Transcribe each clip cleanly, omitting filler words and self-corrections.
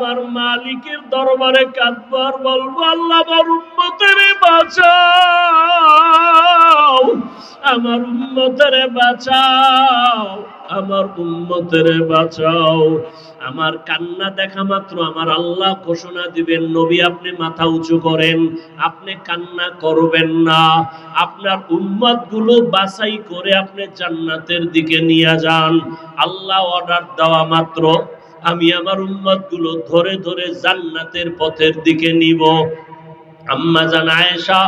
আমার মালিকের দরবারে কাঁদবো আর বলবো, আল্লাহ আমার উম্মতেরে বাঁচাও, আমার উম্মতেরে বাঁচাও, আমার উম্মতেরে বাঁচাও। আমার কান্না দেখা মাত্র আমার আল্লাহ ঘোষণা দিবেন, নবী আপনি মাথা উঁচু করেন, আপনি কান্না করবেন না, আপনার উম্মতগুলো বাছাই করে আপনি জান্নাতের দিকে নিয়ে যান। আল্লাহ অর্ডার দেওয়া মাত্র আমি আমার উম্মতগুলো ধরে ধরে জান্নাতের পথের দিকে নিব। আম্মা জান আয়েশা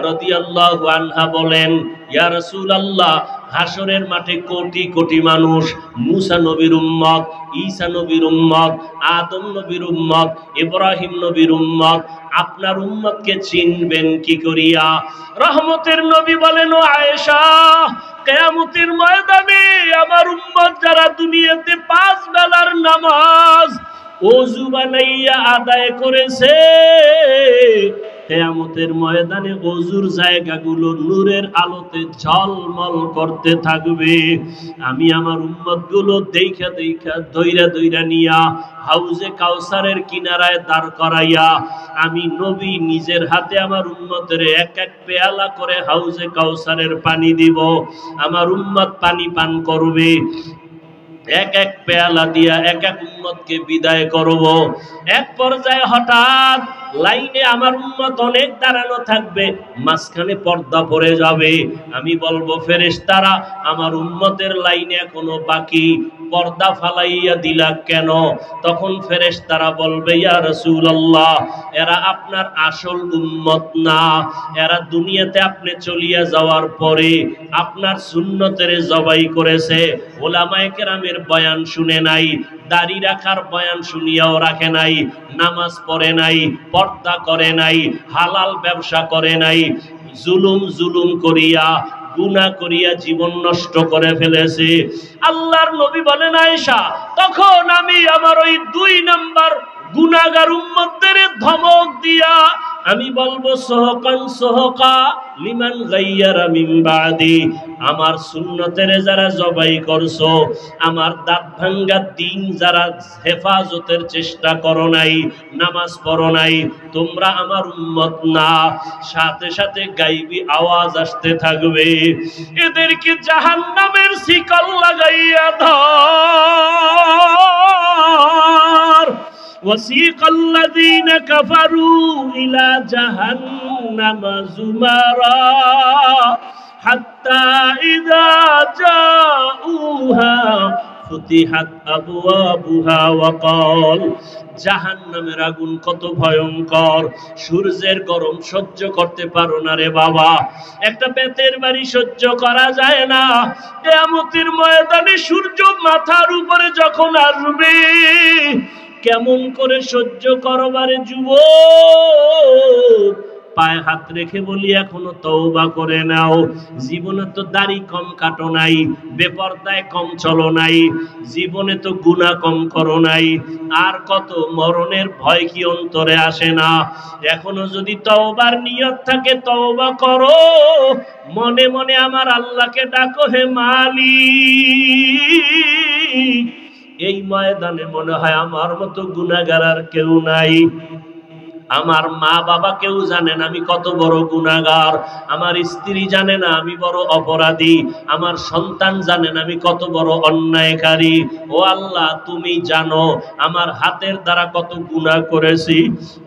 রাদিয়াল্লাহু আনহা বলেন, ইয়া রাসূলুল্লাহ, হাসরের মাঠে কোটি কোটি মানুষ, মুসা নবীর উম্মত, ঈসা নবীর উম্মত, আদম নবীর উম্মত, ইব্রাহিম নবীর উম্মত, আপনার উম্মতকে চিনবেন কি করিয়া? রহমতের নবী বলেন, ও আয়েশা, কিয়ামতের ময়দানে আমার উম্মত যারা দুনিয়াতে 5 বেলার নামাজ ওযু বানাইয়া আদায় করেছে, কিয়ামতের ময়দানে ওযুর জায়গাগুলো নূরের আলোতে ঝলমল করতে থাকবে। আমি আমার উম্মতগুলো দেইখা দেইখা দইরা দইরা নিয়া হাউজে কাউসারের কিনারায় দাঁড় করাইয়া আমি নবী নিজের হাতে আমার উম্মতের এক এক পেয়ালা করে হাউজে কাউসারের পানি দিব। আমার উম্মত পানি পান করবে, এক এক পেয়ালা দিয়া এক এক উম্মতকে বিদায় করব। এক পর্যায়ে হঠাৎ লাইনে আমার উম্মত অনেক দাঁড়ানো থাকবে, মাঝখানে পর্দা পড়ে যাবে। আমি বলবো, ফেরেশতারা আমার উম্মতের লাইনে এখনো বাকি, পর্দা ফালাইয়া দিলা কেন? তখন ফেরেশতারা বলবে, ইয়া রাসূলুল্লাহ, এরা আপনার আসল উম্মত না, এরা দুনিয়াতে আপনি চলিয়া যাওয়ার পরে আপনার সুন্নতের জবাই করেছে, উলামায়ে কেরামের বয়ান শুনে নাই, দাড়ি রাখার বয়ান শুনিয়াও রাখে নাই, নামাজ পড়ে নাই, পর্দা করে নাই, হালাল ব্যবসা করে নাই, জুলুম করিয়া গুনাহ করিয়া জীবন নষ্ট করে ফেলেছে। আল্লাহর নবী বলেন, আয়েশা, তখন আমি আমার ওই 2 নাম্বার গুনাহগার উম্মতদের ধমক দিয়া আমি বলবো, সহকান সহকা লিমান গায়্যারা মিন বাদি, আমার সুন্নতের যারা জবাই করছো, আমার দাঁত ভাঙ্গা দিন যারা হেফাজতের চেষ্টা করো নাই, নামাজ পড়ো নাই, তোমরা আমার উম্মত না। সাথে সাথে গাইবি আওয়াজ আসতে থাকবে, এদেরকে জাহান্নামের শিকল লাগাইয়া ধর। وسيق الذين كفروا إلى جهنم زمرا حتى إذا جاءوها فتحت أبوابها وقال, জাহান্নামের আগুন কত ভয়ঙ্কর, সূর্যের গরম সহ্য করতে পারো না রে বাবা, একটা বেতের বাড়ি সহ্য করা যায় না। কিয়ামতের ময়দানে সূর্য মাথার উপরে যখন আসবে, কেমন করে সহ্য করবারে যুবক? পায়ে হাত রেখে বলি, এখনো তওবা করে নাও। জীবনে তো দাড়ি কম কাটো নাই, বেপরদায় কম চলো নাই, জীবনে তো গুনাহ কম করো নাই, আর কত মরণের ভয় কি অন্তরে আসে না? এখনো যদি তওবার নিয়ত থাকে তওবা করো, মনে মনে আমার আল্লাহকে ডাকো, হে মালিক। এই ময়দানে মনে হয় আমার মতো গুনাহগার আর কেউ নাই। আমার মা বাবা কেউ জানেন আমি কত বড় গুনাহগার, আমার স্ত্রী জানে না আমি বড় অপরাধী, আমার সন্তান জানেন আমি কত বড় অন্যায়কারী। ও আল্লাহ, তুমি জানো আমার হাতের দ্বারা কত গুনাহ করেছি।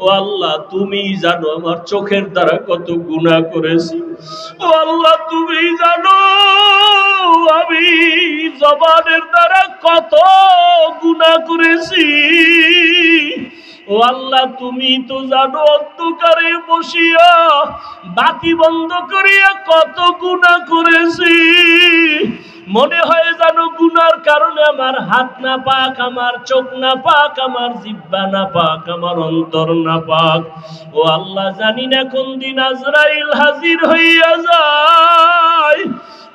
ও আল্লাহ, তুমি জানো আমার চোখের দ্বারা কত গুনাহ করেছি। ও আল্লাহ, তুমি জানো আমি জবানের দ্বারা কত গুনাহ করেছি। ও আল্লাহ, তুমি তো জানো অন্ধকারে বসিয়া বাতি বন্ধ করিয়া কত গুনাহ করেছি। মনে হয় জানো গুনার কারণে আমার হাত না পাক, আমার চোখ না পাক, আমার জিহ্বা না পাক, আমার অন্তর না পাক। ও আল্লাহ, জানি না কোন দিন আজরাইল হাজির হইয়া যায়,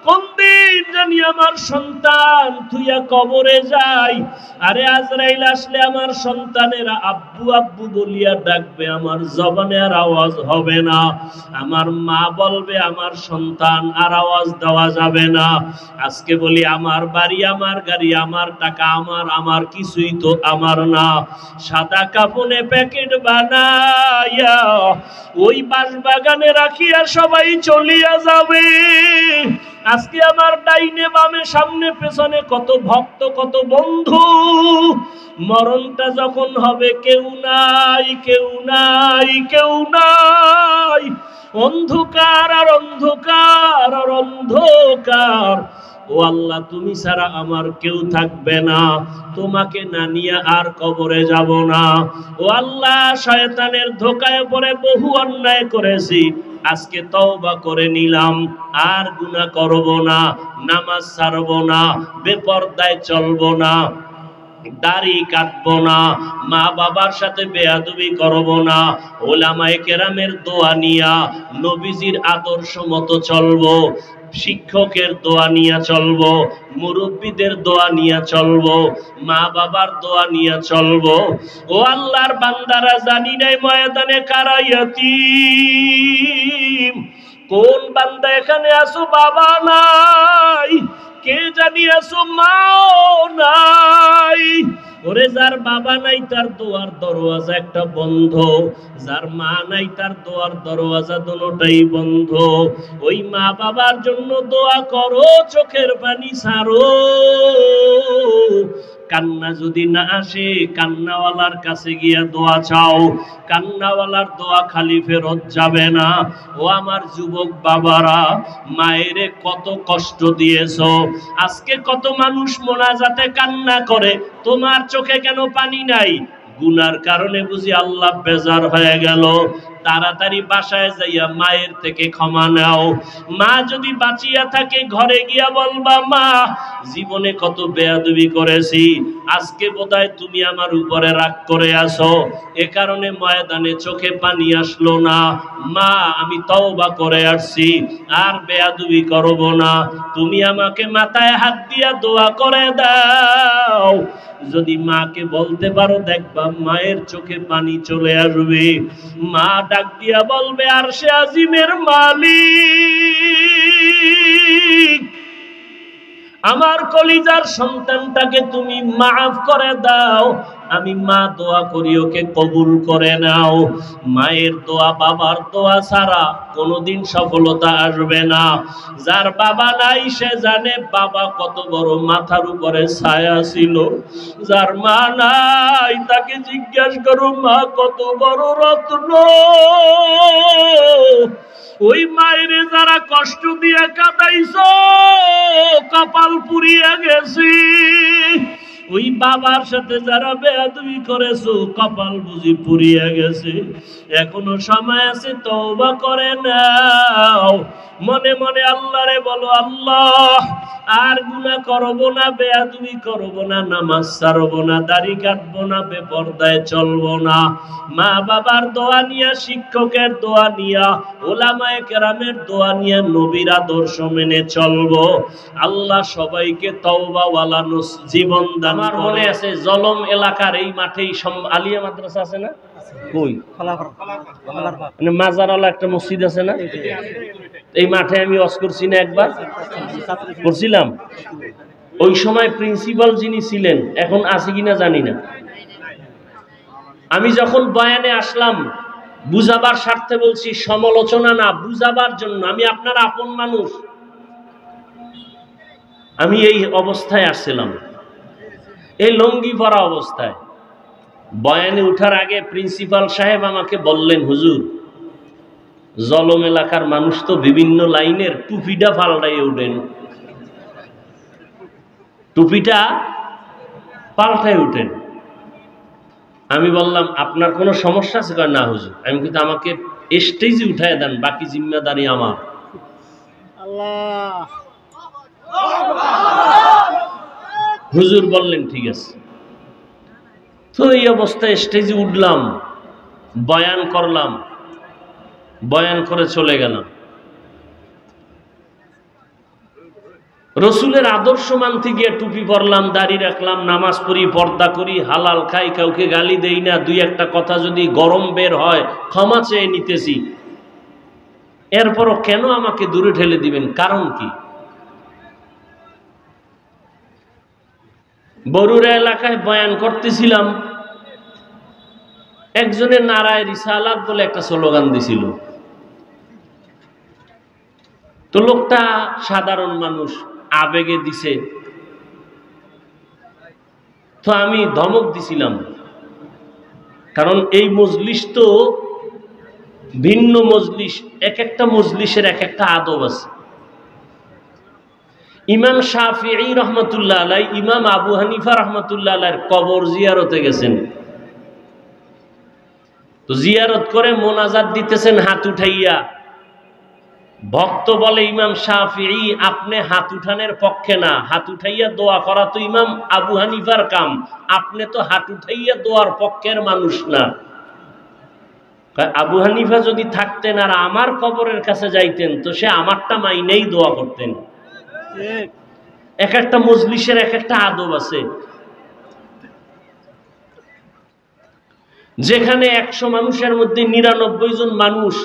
কোন দিন জানি আমার সন্তান থুইয়া কবরে যায়, আরে আজরাইল আসলে আমার সন্তানেরা আব্বু আব্বু বলিয়া ডাকবে, আমার জবানে আর আওয়াজ হবে না। আমার মা বলবে আমার সন্তান, আর আওয়াজ দেওয়া যাবে না। আজকে বলি আমার বাড়ি, আমার গাড়ি, আমার টাকা, আমার কিছুই তো আমার না। সাদা কাপনে প্যাকেট বানাইয়া ওই বাঁশবাগানে রাখিয়া সবাই চলিয়া যাবে। আজকে আমার ডাইনে বামে সামনে পেছনে কত ভক্ত, কত বন্ধু। মরণটা যখন হবে কেউ নাই, কেউ নাই, কেউ নাই। অন্ধকার আর অন্ধকার আর অন্ধকার। ও আল্লাহ, তুমি ছাড়া আমার কেউ থাকবে না, তোমাকে না নিয়ে আর কবরে যাব না। ও আল্লাহ, শয়তানের ধোকায় পড়ে বহু অন্যায় করেছি, আজকে তওবা করে নিলাম, আর গুনাহ করব না, নামাজ ছাড়ব না, বেপরদায় চলব না, দাড়ি কাটবো না, মা বাবার সাথে বেয়াদবি করব না, ওলামায়ে কেরামের দোয়া নিয়া নবীজির আদর্শ মতো চলবো, শিক্ষকের দোয়া নিয়ে চলবো, মুরব্বীদের দোয়া নিয়ে চলবো, মা বাবার দোয়া নিয়ে চলবো। ও আল্লাহর বান্দারা, জানি নাই ময়দানে কারা ইয়াতীম। কোন বান্দা এখানে আসো বাবা নাই, কে জানি আসো মাও নাই। ওরে যার বাবা নাই তার দোয়ার দরওয়াজা একটা বন্ধ, যার মা নাই তার দোয়ার দরওয়াজা দুটোই বন্ধ। ওই মা বাবার জন্য দোয়া করো, চোখের পানি ছাড়ো। কান্না যদি না আসে, কান্নাওয়ালার কাছে গিয়া দোয়া চাও, কান্নাওয়ালার দোয়া খালি ফেরত যাবে না। ও আমার যুবক বাবারা, মায়েরে কত কষ্ট দিয়েছো, আজকে কত মানুষ মোনাজাতে কান্না করে, তোমার চোখে কেন পানি নাই? গুনার কারণে বুঝি আল্লাহ বেজার হয়ে গেল। তাড়াতাড়ি বাসায় যাইয়া মায়ের থেকে ক্ষমা নাও। মা যদি বাঁচিয়া থাকে ঘরে গিয়া বলবা, মা জীবনে কত বেয়াদবি করেছি, আজকে বোধহয় তুমি আমার উপরে রাগ করে আসো, এ কারণে ময়দানে চোখে পানি আসলো না। মা আমি তওবা করে আসছি, আর বেয়াদবি করব না, তুমি আমাকে মাথায় হাত দিয়া দোয়া করে দাও। যদি মাকে বলতে পারো, দেখবা মায়ের চোখে পানি চলে আসবে। মা ডাক দিয়া বলবে, আরশে আজিমের মালিক, আমার কলিজার সন্তানটাকে তুমি মাফ করে দাও। আমি মা দোয়া করি, ওকে কবুল করে নাও। মায়ের দোয়া, বাবার দোয়া ছাড়া কোনোদিন সফলতা আসবে না। যার বাবা নাই সে জানে বাবা কত বড় মাথার উপরে ছায়া ছিল। যার মা নাই তাকে জিজ্ঞাসা করো, মা কত বড় রত্ন। ওই মায়ের যারা কষ্ট দিয়ে কাঁদাইছো, কপাল পুড়িয়ে গেছি। ওই বাবার সাথে যারা বেয়াদবি করেছো, কপাল বুঝি পুড়িয়ে গেছে। এখনো সময় আছে, তওবা করে নাও। মনে মনে আল্লাহরে বলো, আল্লাহ আর গুনাহ করব না, বেয়াদবি করব না, নামাজ ছাড়ব না, দাড়ি কাটব না, বেপরদায় চলব না। মা বাবার দোয়া নিয়া, শিক্ষকের দোয়া নিয়া, ওলামায়ে কেরামের দোয়া নিয়া, নবীর আদর্শ মেনে চলবো। আল্লাহ সবাইকে তওবাওয়ালা জীবন দান। আমার মনে আছে জলম এলাকার এই মাঠেই আলিয়া মাদ্রাসা আছে না, কই মাজারওয়ালা একটা মসজিদ আছে না, এই মাঠে আমি ওয়াজ করছি না, একবার করছিলাম। ওই সময় প্রিন্সিপাল যিনি ছিলেন, এখন আছে কিনা জানি না। আমি যখন বয়ানে আসলাম, বুঝাবার স্বার্থে বলছি, সমালোচনা না, বুঝাবার জন্য। আমি আপনার আপন মানুষ। আমি এই অবস্থায় আসছিলাম, এই লঙ্গি পরা অবস্থায়। বয়ানে উঠার আগে প্রিন্সিপাল সাহেব আমাকে বললেন, হুজুর জলম এলাকার মানুষ তো বিভিন্ন লাইনের টুপিটা পাল্টাইয়ে উঠেন, টুপিটা পাল্টাই উঠেন। আমি বললাম, আপনার কোনো সমস্যা আছে? কয় না হুজুর। আমি কিন্তু আমাকে স্টেজে উঠায় দেন, বাকি জিম্মেদারি আমার। হুজুর বললেন ঠিক আছে। তো এই অবস্থায় স্টেজে উঠলাম, বয়ান করলাম, বয়ান করে চলে গেলাম। রসুলের আদর্শ মানতে গিয়ে টুপি পরলাম, দাড়ি রাখলাম, নামাজ পড়ি, পর্দা করি, হালাল খাই, কাউকে গালি দেই না, দুই একটা কথা যদি গরম বের হয় ক্ষমা চেয়ে নিতেছি, এরপরও কেন আমাকে দূরে ঠেলে দিবেন? কারণ কি? বরুড়া এলাকায় বয়ান করতেছিলাম, একজনের নারায়ে রিসালাত বলে একটা স্লোগান দিছিল। তো লোকটা সাধারণ মানুষ, আবেগে দিছে, তো আমি ধমক দিছিলাম, কারণ এই মজলিস তো ভিন্ন মজলিস, এক একটা মজলিসের এক একটা আদব আছে। ইমাম শাফিঈ রহমতুল্লাহ আলাই, ইমাম আবু হানিফা রহমতুল্লাহ আলাইর কবর জিয়ারতে গেছেন, তো জিয়ারত করে মোনাজাত দিতেছেন হাত উঠাইয়া। ভক্ত বলে, ইমাম শাফিঈ আপনি হাত উঠানের পক্ষে না, হাত উঠাইয়া দোয়া করা তো ইমাম আবু হানিফার কাম, আপনি তো হাত উঠাইয়া দোয়ার পক্ষের মানুষ না। আবু হানিফা যদি থাকতেন আর আমার কবরের কাছে যাইতেন, তো সে আমারটা মাইনেই দোয়া করতেন। এক একটা মজলিসের এক একটা আদব আছে। যেখানে 100 মানুষের মধ্যে 99 জন মানুষ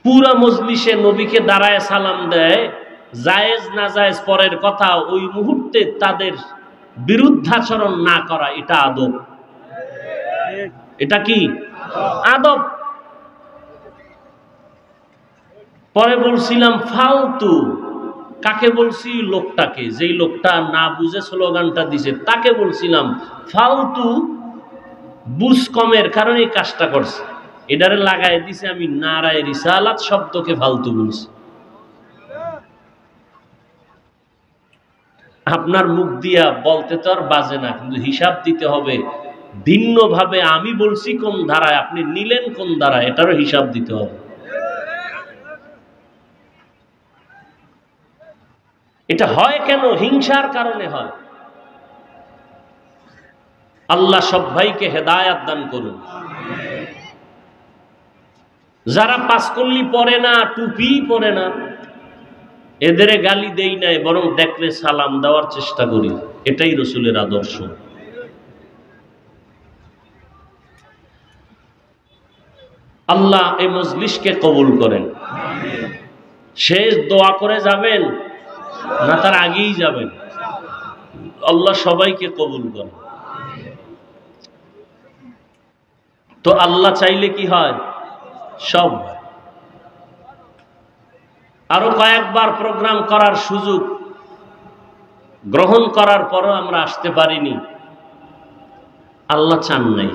পুরা মজলিসে নবীকে দাঁড়ায় সালাম দেয়, জায়েজ না জায়েজ পরের কথা, ওই মুহূর্তে তাদের বিরুদ্ধাচরণ না করা, এটা আদব। এটা কি আদব? পরে বলছিলাম ফালতু, কাকে বলছি? লোকটাকে, যেই লোকটা না বুঝে স্লোগানটা দিছে তাকে বলছিলাম ফালতু, বুঝ কমের কারণে এই কাজটা করছে। এটারে লাগাই দিছে আমি নারায়ে রিসালাত শব্দকে ফালতু বলছি। আপনার মুখ দিয়া বলতে তো আর বাজে না, কিন্তু হিসাব দিতে হবে ভিন্নভাবে। আমি বলছি কোন ধারায়, আপনি নিলেন কোন ধারায়, এটারও হিসাব দিতে হবে। এটা হয় কেন? হিংসার কারণে হয়। আল্লাহ সব ভাইকে হেদায়াত দান করুন। যারা পাঁচকল্লি পরে না, টুপি পরে না, এদের গালি দেই নাই, বরং দেখলে সালাম দেওয়ার চেষ্টা করি। এটাই রসুলের আদর্শ। আল্লাহ এই মজলিসকে কবুল করেন। শেষ দোয়া করে যাবেন না তার আগেই যাবেন? আল্লাহ সবাইকে কবুল করেন। তো আল্লাহ চাইলে কি হয়? সব। আরো কয়েকবার প্রোগ্রাম করার সুযোগ গ্রহণ করার পরও আমরা আসতে পারিনি। আল্লাহ চান নাই।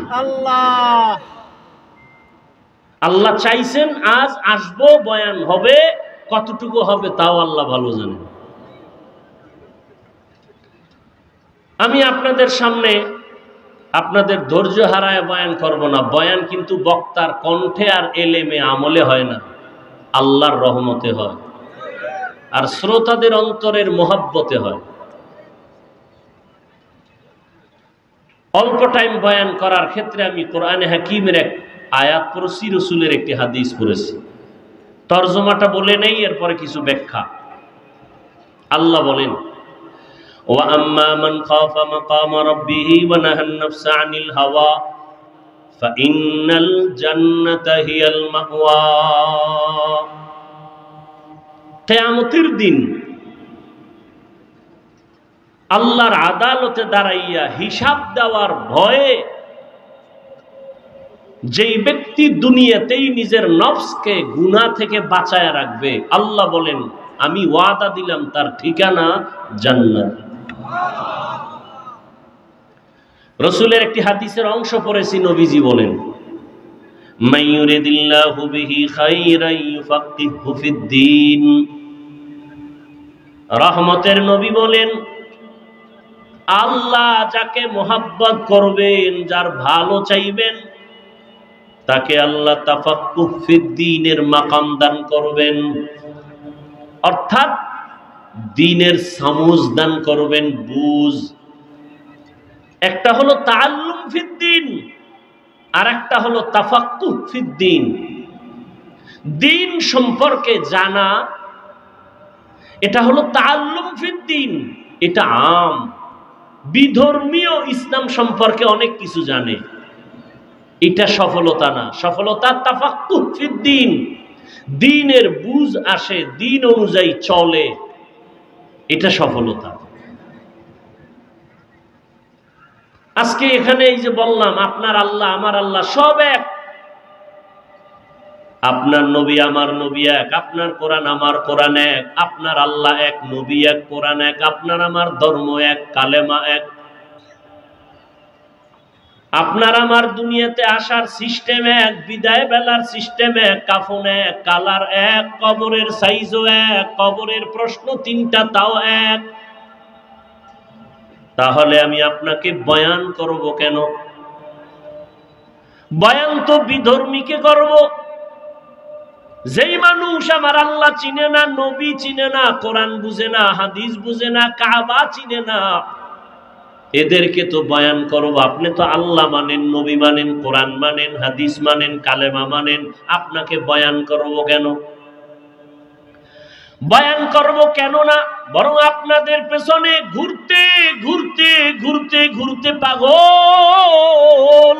আল্লাহ চাইছেন আজ আসবো, বয়ান হবে, কতটুকু হবে তাও আল্লাহ ভালো জানেন। আমি আপনাদের সামনে আপনাদের ধৈর্য হারায় বয়ান করব না। বয়ান কিন্তু বক্তার কণ্ঠে আর এলেমে আমলে হয় না, আল্লাহর রহমতে হয় আর শ্রোতাদের অন্তরের মোহাব্বতে হয়। অল্প টাইম বয়ান করার ক্ষেত্রে আমি কোরআনে হাকিমের এক আয়াত পড়েছি, রসুলের একটি হাদিস পড়েছি। তরজমাটা বলে নেই, এরপরে কিছু ব্যাখ্যা। আল্লাহ বলেন, وَأَمَّا مَنْ خَافَ مَقَامَ رَبِّهِ وَنَهَى النَّفْسَ عَنِ الْهَوَى فَإِنَّ الْجَنَّةَ هِيَ الْمَأْوَى। কিয়ামতের দিন আল্লাহর আদালতে দাঁড়াইয়া হিসাব দেওয়ার ভয়ে যেই ব্যক্তি দুনিয়াতেই নিজের নফসকে গুনাহ থেকে বাঁচায় রাখবে, আল্লাহ বলেন আমি ওয়াদা দিলাম তার ঠিকানা জান্নাত। রসুলের একটি হাদিসের অংশ পড়েছি, নবীজি বলেন মাইয়ুরিদিল্লাহু বিহি খাইরান ইউফাক্কিহু ফিদ্দীন। রহমতের নবী বলেন, আল্লাহ যাকে মোহাব্বত করবেন, যার ভালো চাইবেন, তাকে আল্লাহ তাফাক্কুহ ফিদ্দীনের মাকাম দান করবেন, অর্থাৎ দ্বীনের সমঝ দান করবেন, বুঝ। একটা হলো তাআল্লুম ফিদ্দীন, আর একটা হলো তাফাক্কুহ ফিদ্দীন। দ্বীন সম্পর্কে জানা এটা হলো তাআল্লুম ফিদ্দিন, এটা আম। বিধর্মীয় ইসলাম সম্পর্কে অনেক কিছু জানে, এটা সফলতা না। সফলতা তাফাক্কুহ ফিদ্দিন, দ্বীনের বুঝ আসে, দ্বীন অনুযায়ী চলে, এটা সফলতা। আজকে এখানে এই যে বললাম আপনার আল্লাহ আমার আল্লাহ সব এক, আপনার নবী আমার নবী এক, আপনার কোরআন আমার কোরআন এক, আপনার আল্লাহ এক, নবী এক, কোরআন এক, আপনার আমার ধর্ম এক, কালেমা এক, আপনার আমার দুনিয়াতে আসার সিস্টেম এক, বিদায় বেলার সিস্টেম এক, কাফন এক, কালার এক, কবরের সাইজও এক, কবরের প্রশ্ন তিনটা তাও এক। তাহলে আমি আপনাকে বয়ান করব কেন? বয়ান তো বিধর্মীকে করব। যেই মানুষ আমার আল্লাহ চিনে না, নবী চিনে না, কোরআন বুঝে না, হাদিস বুঝে না, কাবা চিনে না, এদেরকে তো বয়ান করব। আপনি তো আল্লাহ মানেন, নবী মানেন, কোরআন মানেন, হাদিস মানেন, কালেমা মানেন, আপনাকে বয়ান করব কেন? বয়ান করব কেন না, বরং আপনাদের পেছনে ঘুরতে ঘুরতে ঘুরতে ঘুরতে পাগল।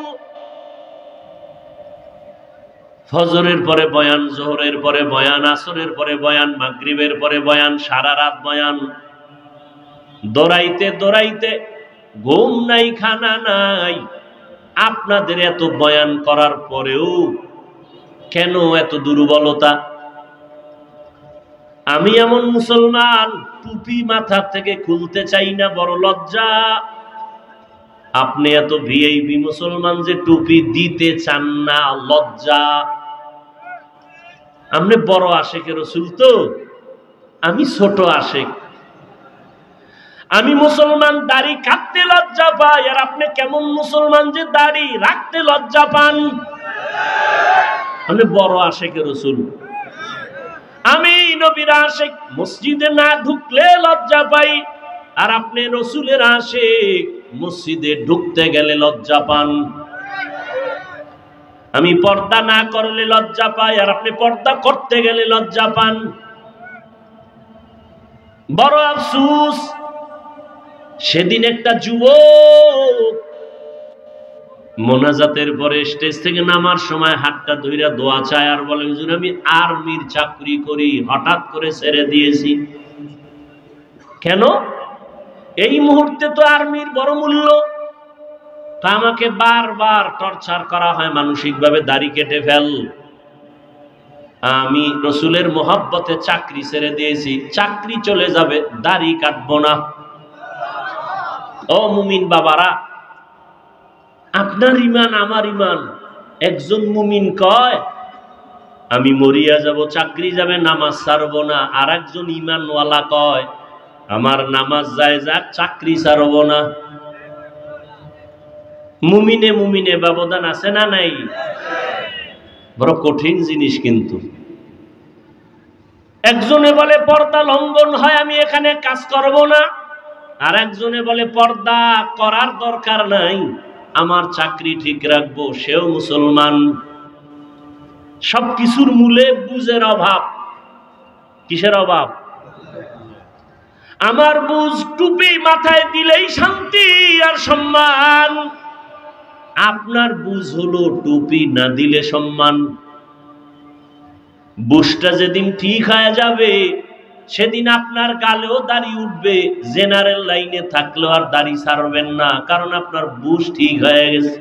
ফজরের পরে বয়ান, জোহরের পরে বয়ান, আসরের পরে বয়ান, মাগরিবের পরে বয়ান, সারা রাত বয়ান, দৌড়াইতে দৌড়াইতে ঘুম নাই, খানা নাই। আপনাদের এত বয়ান করার পরেও কেন এত দুর্বলতা? আমি এমন মুসলমান টুপি মাথা থেকে খুলতে চাই না, বড় লজ্জা। আপনি এত ভিআইপি মুসলমান যে টুপি দিতে চান না, লজ্জা। আপনি বড় আশেক রাসূল তো, আমি ছোট আশেক। আমি মুসলমান, দাড়ি কাটতে লজ্জা পাই, আর আপনি কেমন মুসলমান যে দাড়ি রাখতে লজ্জা পান? আমি বড় আশেক রাসূল, আমি নবীর আশেক, মসজিদে না ঢুকলে লজ্জা পাই, আর আপনি রাসূলের আশেক, মসজিদে ঢুকতে গেলে লজ্জা পান। আমি পর্দা না করলে লজ্জা পাই, আর আপনি পর্দা করতে গেলে লজ্জা পান। বড় আফসোস, সেদিন একটা যুবক মোনাজাতের পরে স্টেজ থেকে নামার সময় হাতটা ধইরা দোয়া চায়, আর বলে হুজুর আমি আর্মির চাকরি করি, হঠাৎ করে ছেড়ে দিয়েছি। কেন? এই মুহূর্তে তো আর্মির বড় মূল্য। তা আমাকে বারবার টর্চার করা হয় মানসিকভাবে, দাড়ি কেটে ফেল। আমি রাসূলের মহব্বতে চাকরি ছেড়ে দিয়েছি, চাকরি চলে যাবে, দাড়ি কাটবো না। ও মুমিন বাবারা, আপনার ইমান আমার ইমান। একজন মুমিন কয় আমি মরিয়া যাব, চাকরি যাবে, নামাজ ছাড়বো না। আর একজন ইমানওয়ালা কয় আমার নামাজ যায় যাক, চাকরি ছাড়বো না। মুমিনে মুমিনে ব্যবধান আছে না নাই? বড় কঠিন জিনিস। কিন্তু একজনে বলে পর্দা লঙ্ঘন হয়, আমি এখানে কাজ করব না। আর একজনে বলে পর্দা করার দরকার নাই, আমার চাকরি ঠিক রাখবো, সেও মুসলমান। সবকিছুর মূলে বুঝের অভাব। কিসের অভাব? আমার বুঝ টুপি মাথায় দিলেই শান্তি আর সম্মান, আপনার বুঝ হলো টুপি না দিলে সম্মান। বুঝটা যেদিন ঠিক হয়ে যাবে, সেদিন আপনার গালেও দাড়ি উঠবে, জেনারেল লাইনে থাকলেও আর দাড়ি ছাড়বেন না, কারণ আপনার বুঝ ঠিক হয়ে গেছে।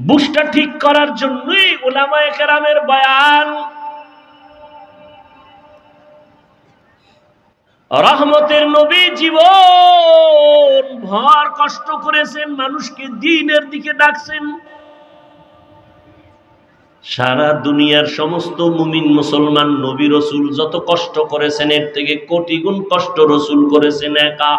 বুঝটা ঠিক করার জন্যই উলামায়ে কেরামের বয়ান। রহমতের নবী জীবন ভর কষ্ট করেছেন, মানুষকে দ্বীনের দিকে ডাকছেন। সারা দুনিয়ার সমস্ত মুমিন মুসলমান নবী রাসূল যত কষ্ট করেছেন, এর থেকে কোটি গুণ কষ্ট রাসূল করেছেন একা।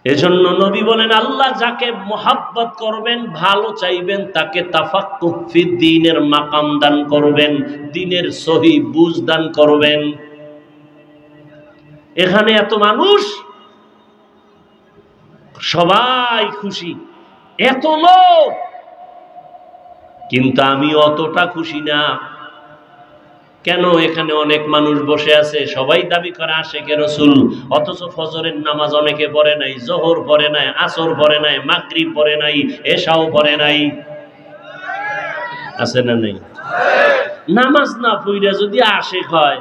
এজন্য নবী বলেন আল্লাহ যাকে মুহাব্বত করবেন, ভালো চাইবেন, তাকে তাফাক্কুহ ফিদ্দীনের মাকাম দান করবেন, দ্বীনের সহি বুঝ দান করবেন। এখানে এত মানুষ, সবাই খুশি, এত লোক, কিন্তু আমি অতটা খুশি না। কেন এখানে অনেক মানুষ বসে আছে, সবাই দাবি করে আশেকে রাসূল, অথচ ফজরের নামাজ অনেকে পড়ে নাই, যোহর পড়ে নাই, আসর পড়ে নাই, মাগরিব পড়ে নাই, এশাও পড়ে নাই। আছে না নাই? নামাজ না পড়া যদি আশেক হয়,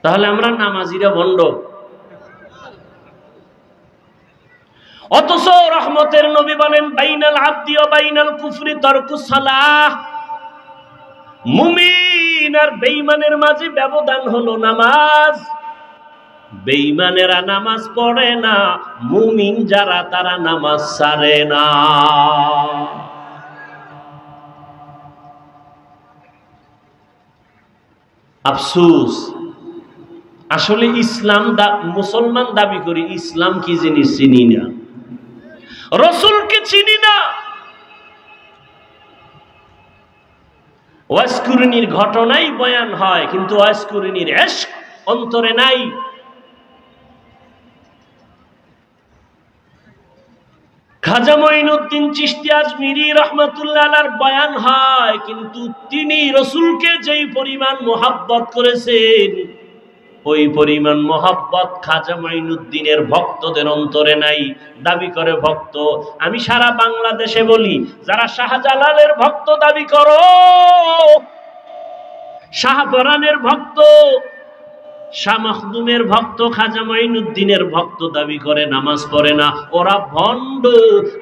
তাহলে আমরা নামাজিরা ভণ্ড। অথচ রহমতের নবী বলেন, বাইনাল আবদি ওয়া বাইনাল কুফরি তারকুস সালাহ। মুমিন আর বেঈমানের মাঝে ব্যবধান হলো নামাজ। বেঈমানেরা নামাজ পড়ে না, মুমিন যারা তারা নামাজ ছাড়ে না। আফসোস, আসলে ইসলাম মুসলমান দাবি করি, ইসলাম কি জিনিস চিনি না, রাসূলকে চিনি না। ওয়াজকুরনির ঘটনাই বয়ান হয়, কিন্তু ওয়াজকুরনির ইশক অন্তরে নাই। খাজা মঈনুদ্দিন চিশতি আজমিরি রাহমাতুল্লাহ আলাইহির বয়ান হয়, কিন্তু তিনি রাসূলকে যেই পরিমাণ মুহাব্বত করেছেন, ওই পরিমাণ মোহাব্বত খাজা মঈনুদ্দিনের ভক্তদের অন্তরে নাই। দাবি করে ভক্ত। আমি সারা বাংলাদেশে বলি, যারা শাহজালালের ভক্ত দাবি করো, শাহপরানের ভক্ত, শাহ মখদুমের ভক্ত, খাজা মঈনুদ্দিনের ভক্ত দাবি করে, নামাজ পড়ে না, ওরা ভণ্ড।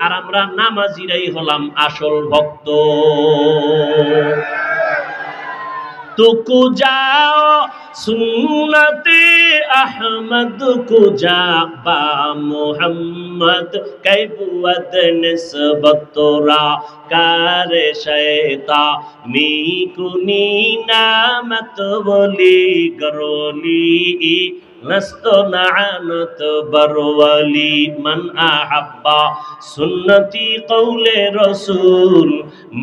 আর আমরা নামাজিরাই হলাম আসল ভক্ত। तुकु जाओ सुन्नते अहमद को जा बा मोहम्मद कैबुअद निस्बत तोरा कार शैता मी कुनी नामत बोली गरोली नस्तो नानत बरवाली मन अहब्बा सुन्नती कौले रसूल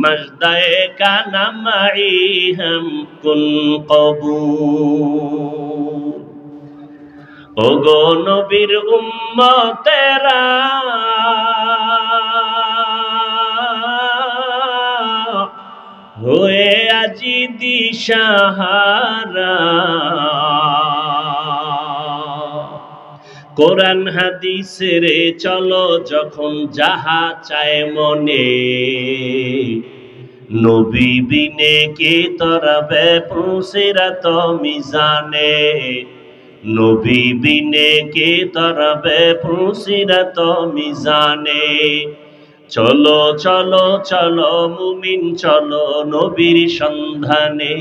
मजदाए का नमाई हम कुन कबूल। ओगो नबीर उम्मतेरा होए আজি দিশাহারা, কোরআন হাদিসের চলো যখন যাহা চায় মনে, নবী বিনে কে তরাবে পুসিরাত মিজানে, নবী বিনে কে তরাবে পুসিরাত মিজানে। চলো চলো চলো মুমিন চলো নবীর সন্ধানে,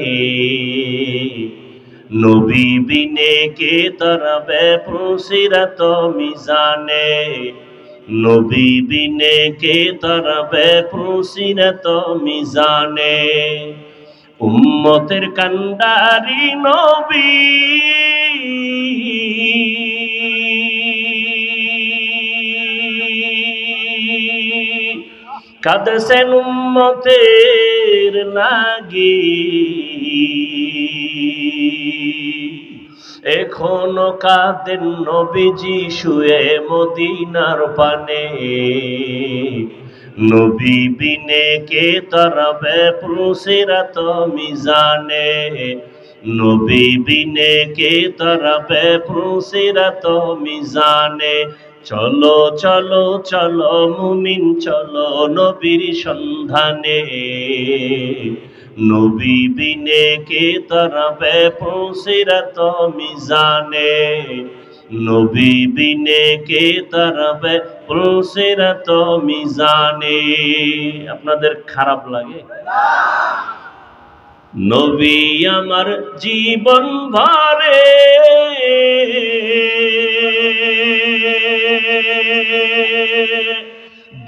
নবী বিনে কে তরাবে পুসিরাত মিজানে, নবী বিনে কে তরাবে পুসিরাত মিজানে। উম্মতের কান্ডারি নবী কাঁদছেন উম্মতের লাগি, এখনো কাঁদেন নবীজি শুয়ে মদিনার পানে, নবী বিনে কে তরাবে পুসিরাত মিজানে, নবী বিনে কে তরাবে পুসিরাত মিজানে। চলো চলো চলো মুমিন চলো নবীর সন্ধানে, নবী বিনে কে তরাবে পুসিরাত মিজানে, নবী বিনে কে তরাবে পুসিরাত মিজানে। আপনাদের খারাপ লাগে? নবী আমার জীবন ভরে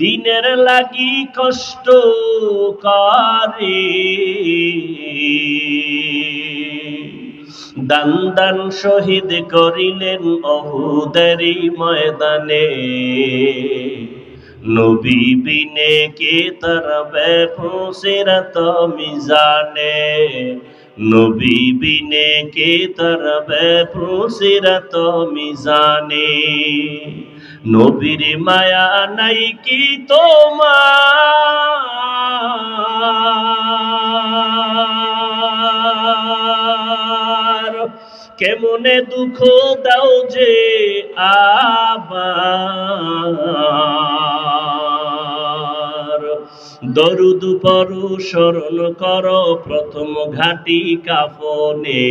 দিনের লাগি কষ্ট করে, দান দান শহীদ করিলেন উহুদেরই ময়দানে, নবী বিনে কে তরাবে পুসিরাত মিজানে, নবী বিনে কে তরাবে পুসিরাত মিজানে। নবীর মায়া নাই কি তোমার, কেমনে দুঃখ দাও যে আবার, দরুদ পড়ো স্মরণ করো প্রথম ঘাটি কাফনে,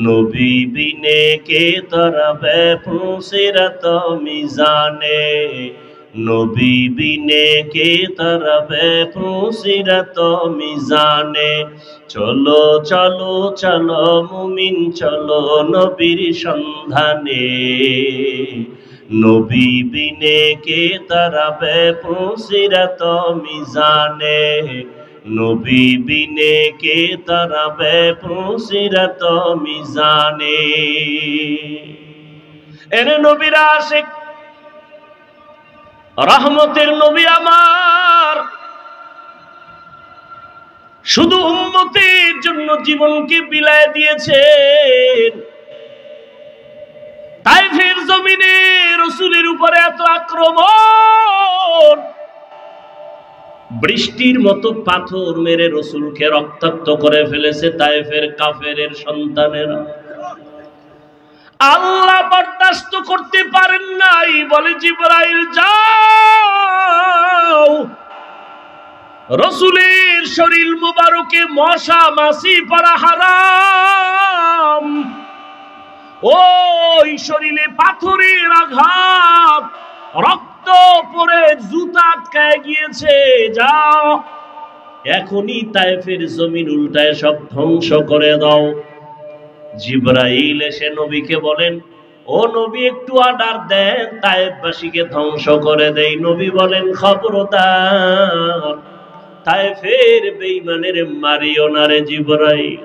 নবী বিনে কে তরাবে ফুসিরাত মিজানে, নবী বিনে কে তরাবে ফুসিরাত মিজানে। চলো চলো চলো মুমিন চলো নবীর সন্ধানে, নবী বিনে কে তরাবে ফুসিরাত মিজানে, নবী বিনে কে তরাবে ফুসিরাত মিজানে। এরে নবীর আশিক, রহমতের নবী আমার শুধু উম্মতের জন্য জীবনকে বিলায় দিয়েছেন। তাইফের জমিনে রাসূলের উপরে এত আক্রমণ, বৃষ্টির মতো পাথর মেরে রাসূলকে রক্তাক্ত করে ফেলেছে তাইফের কাফেরের সন্তানেরা। আল্লাহ বরদাস্ত করতে পারেন নাই, বলে জিবরাইল যাও, রাসূলের শরীর মুবারকে মশা মাছি পড়া হারাম, ওই শরীরে পাথরের আঘাত, রক্ত পড়ে জুতা আটকায় গিয়েছে, যাও এখনই তাইফের জমিন উল্টায় সব ধ্বংস করে দাও। জিবরাইল এসে নবীকে বলেন, ও নবী একটু অর্ডার দেন, তাইফবাসীকে ধ্বংস করে দেই। নবী বলেন, খবরদার তাইফের বেঈমানের মারিও না রে জিবরাইল,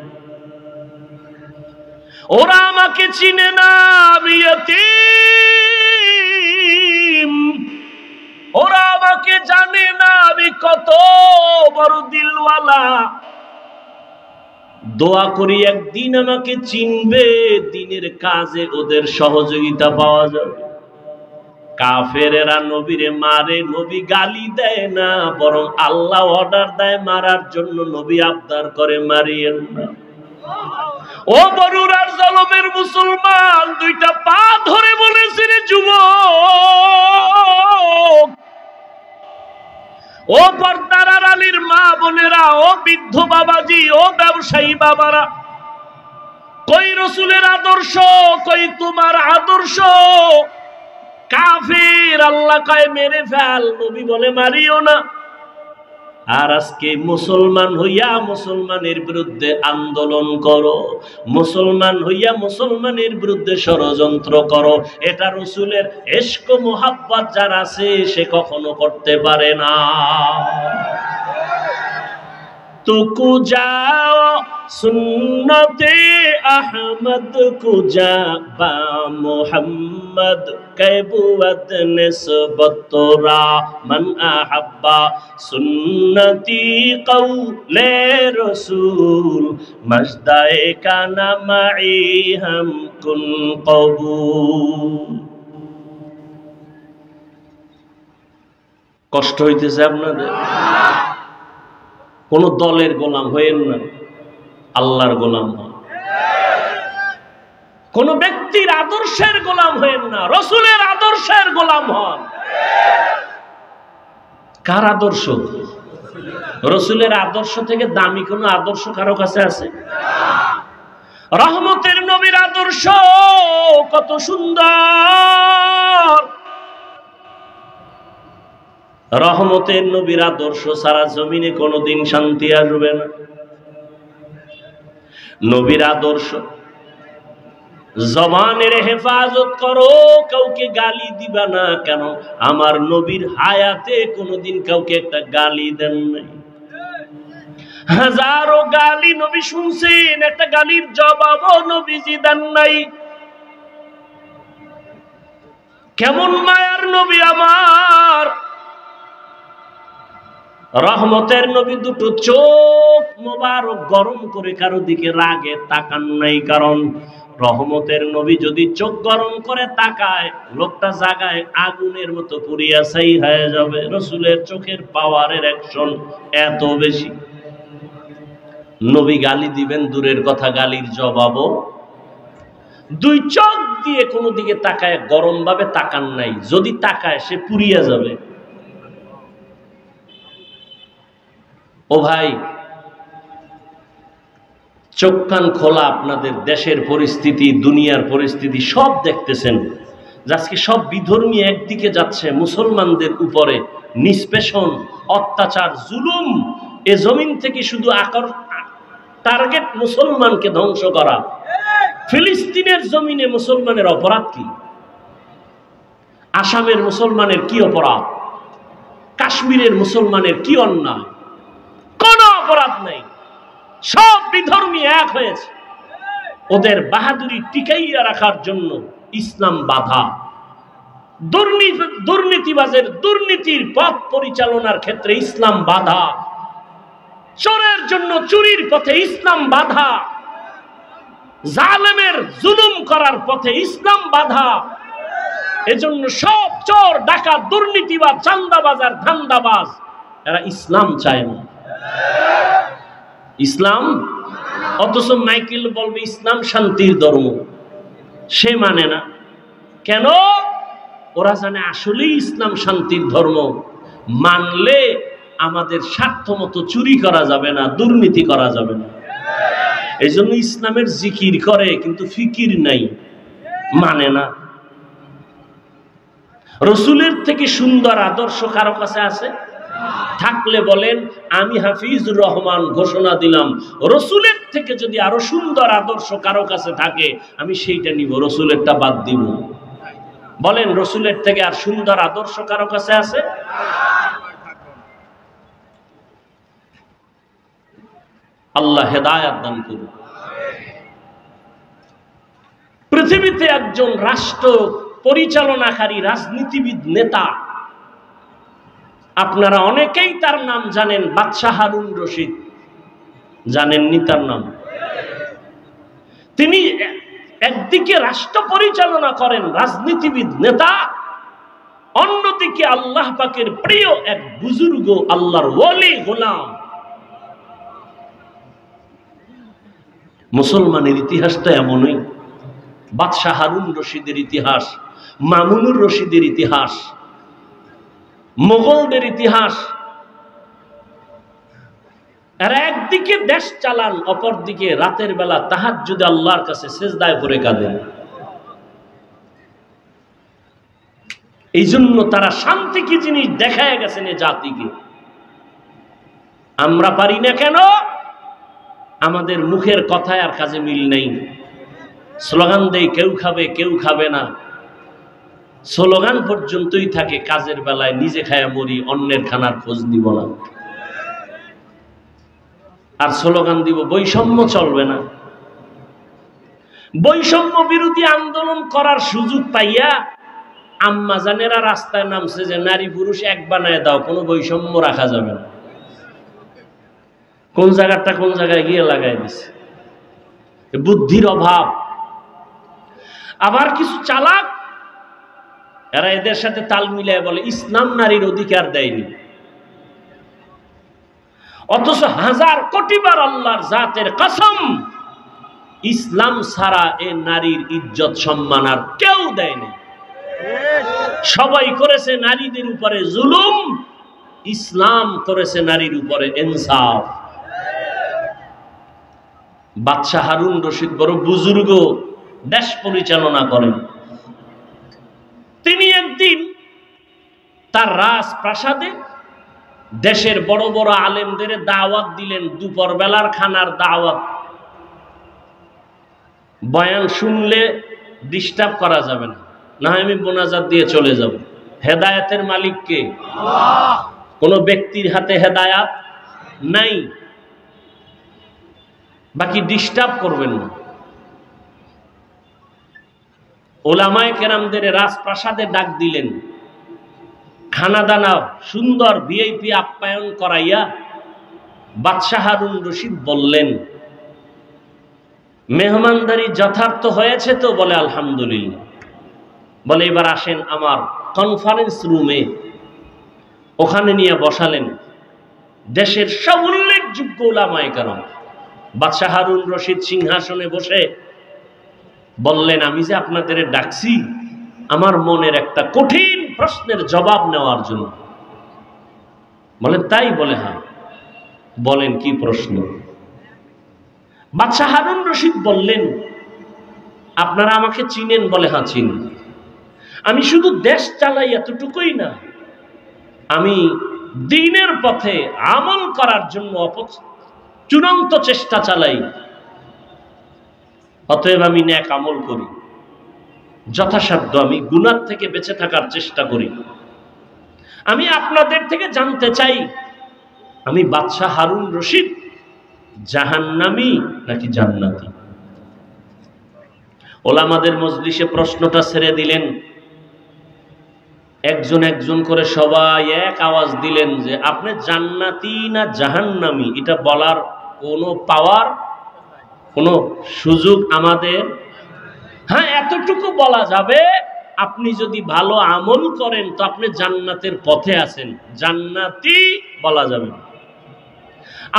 ওরা আমাকে চিনে না, আমি ইয়তীম, ওরা আমাকে জানে না আমি কত বড় দিলওয়ালা। দোয়া করি একদিন আমাকে চিনবে, দিনের কাজে ওদের সহযোগিতা পাওয়া যাবে। কাফেরেরা নবীরে মারে, নবী গালি দেয় না, বরং আল্লাহ অর্ডার দেয় মারার জন্য, নবী আবদার করে মারিয়েন না। ও বরুরার জলমের মুসলমান, দুইটা পা ধরে বলেছে রে যুবক, ও পর্দার আড়ালের মা বোনেরা, ও বৃদ্ধ বাবাজি, ও ব্যবসায়ী বাবারা, কই রাসূলের আদর্শ, কই তোমার আদর্শ? কাফির আল্লাহ কয় মেরে ফেল, নবী বলে মারিও না। আর আজকে মুসলমান হইয়া মুসলমানের বিরুদ্ধে আন্দোলন করো, মুসলমান হইয়া মুসলমানের বিরুদ্ধে ষড়যন্ত্র করো, এটা রাসূলের ইশক মোহাব্বত যার আছে সে কখনো করতে পারে না। তুকু যাও সুন্নতে আহমদ কুজা বা মুহাম্মদ कैबुवत निस्बत तोरा मन अहब्बा सुन्नती कौले रसूल मजदाए का नमाई हम कुन कबूल। কষ্ট হইতেছে আপনাদের? কোন দলের গোলাম হইেন না, আল্লাহর গোলাম হন। কোন ব্যক্তির আদর্শের গোলাম হইেন না, রাসূলের আদর্শের গোলাম হন। কার আদর্শ? রাসূলের আদর্শ থেকে দামি কোন আদর্শ কারো কাছে আছে? রহমতের নবীর আদর্শ কত সুন্দর। রহমতের নবীর আদর্শ সারা জমিনে কোনোদিন শান্তি আসবে না। নবীর আদর্শ, জবানের হেফাজত করো, কাউকে গালি দিবা না। কেন? আমার নবীর হায়াতে কোনোদিন কাউকে একটা গালি দেন নাই। হাজারো গালি নবী শুনছেন, একটা গালির জবাবও নবীজি দেন নাই। কেমন মায়ার নবী আমার! রহমতের নবী দুটো চোখ মোবারক গরম করে কারো দিকে রাগে তাকান নাই। কারণ রহমতের নবী যদি চোখ গরম করে তাকায়, লোকটা জাগায় আগুনের মতো পুড়িয়া ছাই হয়ে যাবে। রাসূলের চোখের পাওয়ারের অ্যাকশন এত বেশি। নবী গালি দিবেন দূরের কথা, গালির জবাবও দুই চোখ দিয়ে কোনো দিকে তাকায় গরম ভাবে তাকান নাই, যদি তাকায় সে পুড়িয়া যাবে। ও ভাই, চোখ কান খোলা, আপনাদের দেশের পরিস্থিতি, দুনিয়ার পরিস্থিতি সব দেখতেছেন। আজকে সব বিধর্মী একদিকে যাচ্ছে, মুসলমানদের উপরে নিষ্পেষণ, অত্যাচার, জুলুম। এ জমিন থেকে শুধু টার্গেট মুসলমানকে ধ্বংস করা। ফিলিস্তিনের জমিনে মুসলমানের অপরাধ কি? আসামের মুসলমানের কি অপরাধ? কাশ্মীরের মুসলমানের কি অন্যায়? কোন অপরাধ নাই। সব বিধর্মী এক হয়েছে। ওদের বাহাদুরি টিকাইয়া রাখার জন্য ইসলাম বাধা। দুর্নীতিবাজের দুর্নীতির পথ পরিচালনার ক্ষেত্রে ইসলাম বাধা। চোরের জন্য চুরির পথে ইসলাম বাধা। জালেমের জুলুম করার পথে ইসলাম বাধা। এজন্য সব চোর, ডাকাত, দুর্নীতিবাজ, চাঁদাবাজ আর ধান্দাবাজ এরা ইসলাম চায় না। ইসলাম, অথচ মাইকেল বলবে ইসলাম শান্তির ধর্ম, সে মানে না। কেন? ওরা জানে আসলেই ইসলাম শান্তির ধর্ম। মানলে আমাদের স্বার্থ মতো চুরি করা যাবে না, দুর্নীতি করা যাবে না। এই জন্য ইসলামের জিকির করে কিন্তু ফিকির নাই, মানে না। রসুলের থেকে সুন্দর আদর্শ কারো কাছে আছে? থাকলে বলেন আমি হাফিজুর রহমান ঘোষণা দিলাম, রসুলের থেকে যদি আরো সুন্দর আদর্শ কারো কাছে থাকে আমি সেইটা নিব, রসুলেরটা বাদ দিব। বলেন রসুলের থেকে আর সুন্দর আদর্শ কারো কাছে আছে? আল্লাহ হেদায়েত দান করুন। পৃথিবীতে একজন রাষ্ট্র পরিচালনাকারী রাজনীতিবিদ, নেতা, আপনারা অনেকেই তার নাম জানেন, বাদশাহ হারুন রশিদ। জানেননি তার নাম? তিনি একদিকে রাষ্ট্র পরিচালনা করেন, রাজনীতিবিদ, নেতা, অন্যদিকে আল্লাহ পাকের প্রিয় এক বুজুর্গ, আল্লাহর ওলি, গোলাম। মুসলমানের ইতিহাস তো এমনই। বাদশাহ হারুন রশিদের ইতিহাস, মামুনুর রশিদের ইতিহাস, মোগলদের ইতিহাস। এরা একদিকে দেশ চালান, অপরদিকে রাতের বেলা তাহাজ্জুদে আল্লাহর কাছে সেজদায় পড়ে কাঁদেন। এই জন্য তারা শান্তি কি জিনিস দেখায় গেছেন এ জাতিকে। আমরা পারি না কেন? আমাদের মুখের কথায় আর কাজে মিল নেই। স্লোগান দেই কেউ খাবে কেউ খাবে না, স্লোগান পর্যন্তই থাকে, কাজের বেলায় নিজে খায়া মরি, অন্যের খানার খোঁজ নিব না। আর স্লোগান দিব বৈষম্য চলবে না। বৈষম্য বিরোধী আন্দোলন করার সুযোগ পাইয়া আম্মাজানেরা রাস্তায় নামছে যে নারী পুরুষ এক বানায় দাও, কোনো বৈষম্য রাখা যাবে না। কোন জায়গাটা কোন জায়গায় গিয়ে লাগাই দিছে। বুদ্ধির অভাব। আবার কিছু চালাক, এরা এদের সাথে তাল মিলায় বলে ইসলাম নারীর অধিকার দেয়নি, অথচ হাজার কোটিবার আল্লাহর জাতের কসম, ইসলাম ছাড়া এ নারীর ইজ্জত সম্মান আর কেউ দেয়নি। সবাই করেছে নারীদের উপরে জুলুম, ইসলাম করেছে নারীর উপরে ইনসাফ। বাদশাহ হারুন রশিদ বড় বুজুর্গ, দেশ পরিচালনা করেন। তিনি একদিন তার রাজপ্রাসাদে দেশের বড় বড় আলেমদের দাওয়াত দিলেন, দুপুর বেলার খানার দাওয়াত। বয়ান শুনলে ডিস্টার্ব করা যাবে না, না হয় আমি মোনাজাত দিয়ে চলে যাব। হেদায়েতের মালিক কে? আল্লাহ। কোন ব্যক্তির হাতে হেদায়েত নাই, বাকি ডিস্টার্ব করবেন না। ওলামায়ে কেরামদের রাজপ্রাসাদে ডাক দিলেন, খানা দানা সুন্দর ভিআইপি আপ্যায়ন করাইয়া বাদশাহ হারুন রশিদ বললেন, মেহমানদারি যথার্থ হয়েছে তো? বলে আলহামদুলিল্লাহ। বলে এবার আসেন আমার কনফারেন্স রুমে। ওখানে নিয়ে বসালেন দেশের সব উল্লেখযোগ্য উলামায়ে কেরাম, বাদশাহ হারুন রশিদ সিংহাসনে বসে বললেন, আমি যে আপনাদের ডাকছি আমার মনের একটা কঠিন প্রশ্নের জবাব নেওয়ার জন্য। বলেন তাই? বলে হ্যাঁ। বলেন কি প্রশ্ন? বাদশাহ হারুন রশিদ বললেন, আপনারা আমাকে চিনেন? বলে হ্যাঁ চিনি। আমি শুধু দেশ চালাই এতটুকুই না, আমি দ্বীনের পথে আমল করার জন্য চূড়ান্ত চেষ্টা চালাই। অতএব আমি নেক আমল করি, যথাসাধ্য আমি গুনাহ থেকে বেঁচে থাকার চেষ্টা করি। আমি আপনাদের থেকে জানতে চাই, আমি বাদশাহ হারুন রশিদ জাহান্নামী নাকি জান্নাতি? ওলামাদের মজলিসে প্রশ্নটা ছেড়ে দিলেন। একজন একজন করে সবাই এক আওয়াজ দিলেন যে আপনি জান্নাতি না জাহান্নামী এটা বলার কোনো পাওয়ার, কোনো সুযোগ আমাদের। হ্যাঁ, এতটুকু বলা যাবে, আপনি যদি ভালো আমল করেন তো আপনি জান্নাতের পথে আছেন, জান্নাতি বলা যাবে।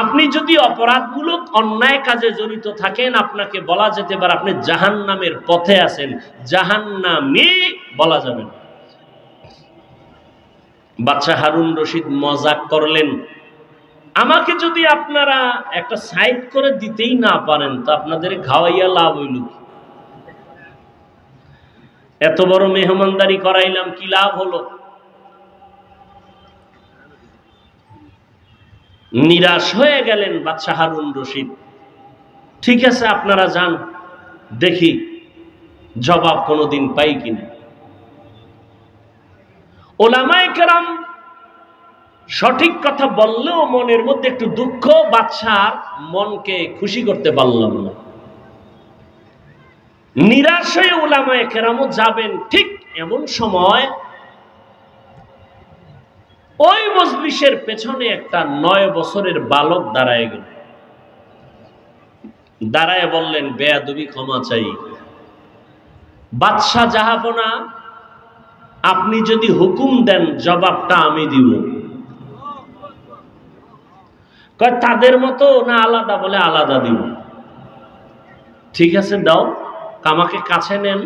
আপনি যদি অপরাধমূলক অন্যায় কাজে জড়িত থাকেন আপনাকে বলা যেতে পারে আপনি জাহান্নামের পথে আছেন, জাহান্নামী বলা যাবে না। বাদশাহ হারুন রশিদ মজাক করলেন, আমাকে যদি আপনারা একটা সাইড করে দিতেই না পারেন তো আপনাদের খাওয়াইয়া লাভ হইল কি? এত বড় মেহমানদারি করাইলাম, কি লাভ হলো? নিরাশ হয়ে গেলেন বাদশাহ হারুন রশিদ। ঠিক আছে আপনারা যান, দেখি জবাব কোনোদিন পাই কিনা। ওলামায়ে কেরাম সঠিক কথা বললেও মনের মধ্যে একটু দুঃখ, বাদশার মনকে খুশি করতে পারলাম না। নিরাশ হয়ে ওলামায়ে কেরামও যাবেন। ঠিক এমন সময় ওই মজলিসের পেছনে একটা 9 বছরের বালক দাঁড়ায় গেল। দাঁড়ায় বললেন, বেয়াদবি ক্ষমা চাই। বাদশাহ জাহাপনা, আপনি যদি হুকুম দেন জবাবটা আমি দিব। কয় তাদের মতো না আলাদা? বলে আলাদা দিব। ঠিক আছে দাও, আমাকে কাছে নেন।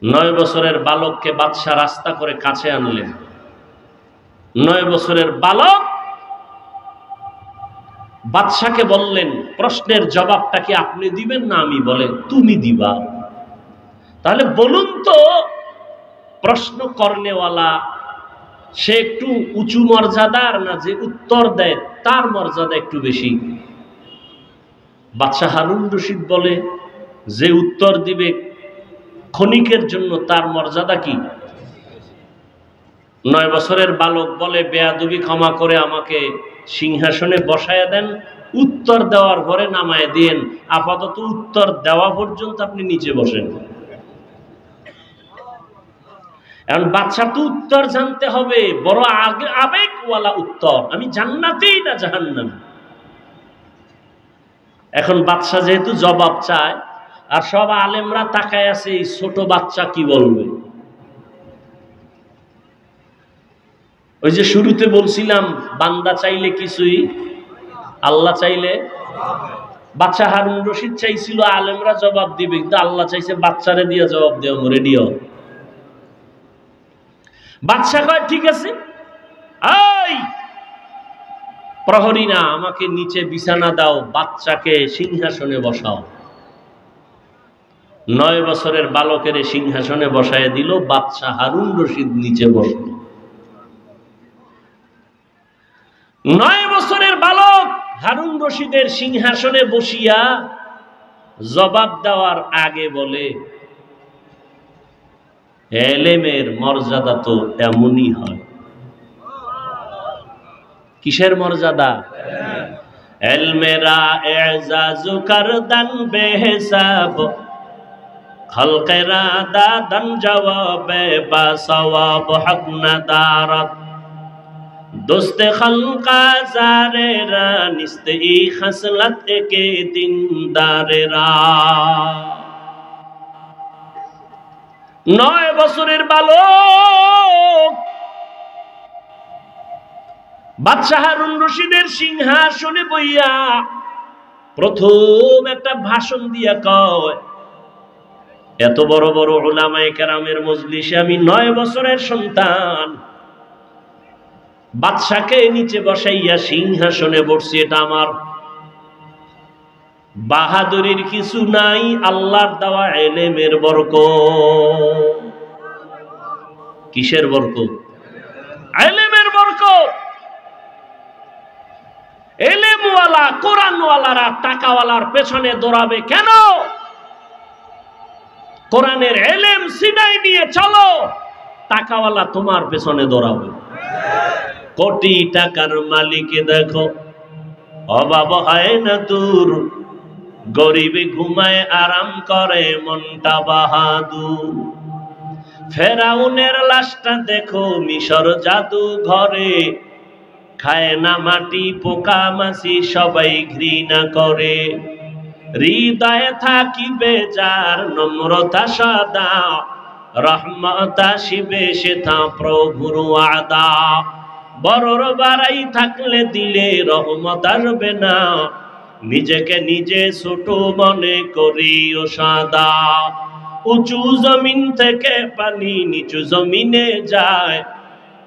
9 বছরের বালককে বাদশাহ রাস্তা করে কাছে আনলেন। 9 বছরের বালক বাদশাকে বললেন, প্রশ্নের জবাবটা কি আপনি দিবেন না আমি? বলে তুমি দিবা। তাহলে বলুন তো, প্রশ্ন করনেওয়ালা সে একটু উঁচু মর্যাদার না যে উত্তর দেয় তার মর্যাদা একটু বেশি? বাদশাহ হারুন রশিদ বলে, যে উত্তর দিবে ক্ষণিকের জন্য তার মর্যাদা কি? 9 বছরের বালক বলে, বেয়াদবি ক্ষমা করে আমাকে সিংহাসনে বসায়া দেন, উত্তর দেওয়ার পরে নামায় দিন। আপাতত উত্তর দেওয়া পর্যন্ত আপনি নিচে বসেন। এখন বাদশাহ তো উত্তর জানতে হবে, বড় আবেগওয়ালা উত্তর, আমি জান্নাতি না জাহান্নামী। এখন বাদশাহ যেহেতু জবাব চায়, আর সব আলেমরা তাকায় আছে এই ছোট বাচ্চা কি বলবে। ওই যে শুরুতে বলছিলাম, বান্দা চাইলে কিছুই, আল্লাহ চাইলে। বাদশাহ হারুন রশিদ চাইছিল আলেমরা জবাব দিবে, কিন্তু আল্লাহ চাইছে বাচ্চারে দিয়ে জবাব দেওয়া, রেডিও। বাদশাহ কয় ঠিক আছে, এই প্রহরী না, আমাকে নিচে বিছানা দাও, বাচ্চাকে সিংহাসনে বসাও। 9 বছরের বালকের সিংহাসনে বসায় দিল, বাদশাহ হারুন রশিদ নিচে বসল। 9 বছরের বালক হারুন রশিদের সিংহাসনে বসিয়া জবাব দেওয়ার আগে বলে, এলেমের মর্যাদা তো এমনই হয়। কিসের মর্যাদা? এলমেরা এজাজু করদান বেহিসাব, খলকেরা দাদান জওয়াবে বা সওয়াব হক নাদারত, দোস্তে খলকা জারেরা নিস্তে ই খসলত কে দিনদারেরা। 9 বছরের বালক বাদশাহ হারুন রশিদের সিংহাসনে বইয়া প্রথম একটা ভাষণ দিয়া কয়, এত বড় বড় উলামায়ে কেরামের মজলিসে আমি 9 বছরের সন্তান, বাদশাকে নিচে বসাইয়া সিংহাসনে বসছি, এটা আমার বাহাদুরির কিছু নাই, আল্লাহর দেওয়া ইলমের বরকত। কিসের বরকত? ইলমের বরকত। ইলমওয়ালা কোরআনওয়ালারা টাকাওয়ালার পেছনে দৌড়াবে কেন? কোরআনের ইলম সিনাই নিয়ে চলো, টাকাওয়ালা তোমার পেছনে দৌড়াবে। কোটি টাকার মালিকে দেখো অভাব হয় না দূর, গরিবে ঘুমায় আরাম করে মনটা বাহাদুর। ফেরাউনের লাশটা দেখো মিশর জাদু ঘরে, খায় না মাটি পোকা মাছি সবাই ঘৃণা করে। হৃদয়ে থাকিবে যার নম্রতা সদা, রহমত আসিবে সেথা প্রভুর ওয়াদা। বড়র বাড়াই থাকলে দিলে রহমত আসবে না, নিজেকে নিজে ছোট মনে করিও সাদা। উঁচু জমিন থেকে পানি নিচু জমিনে যায়,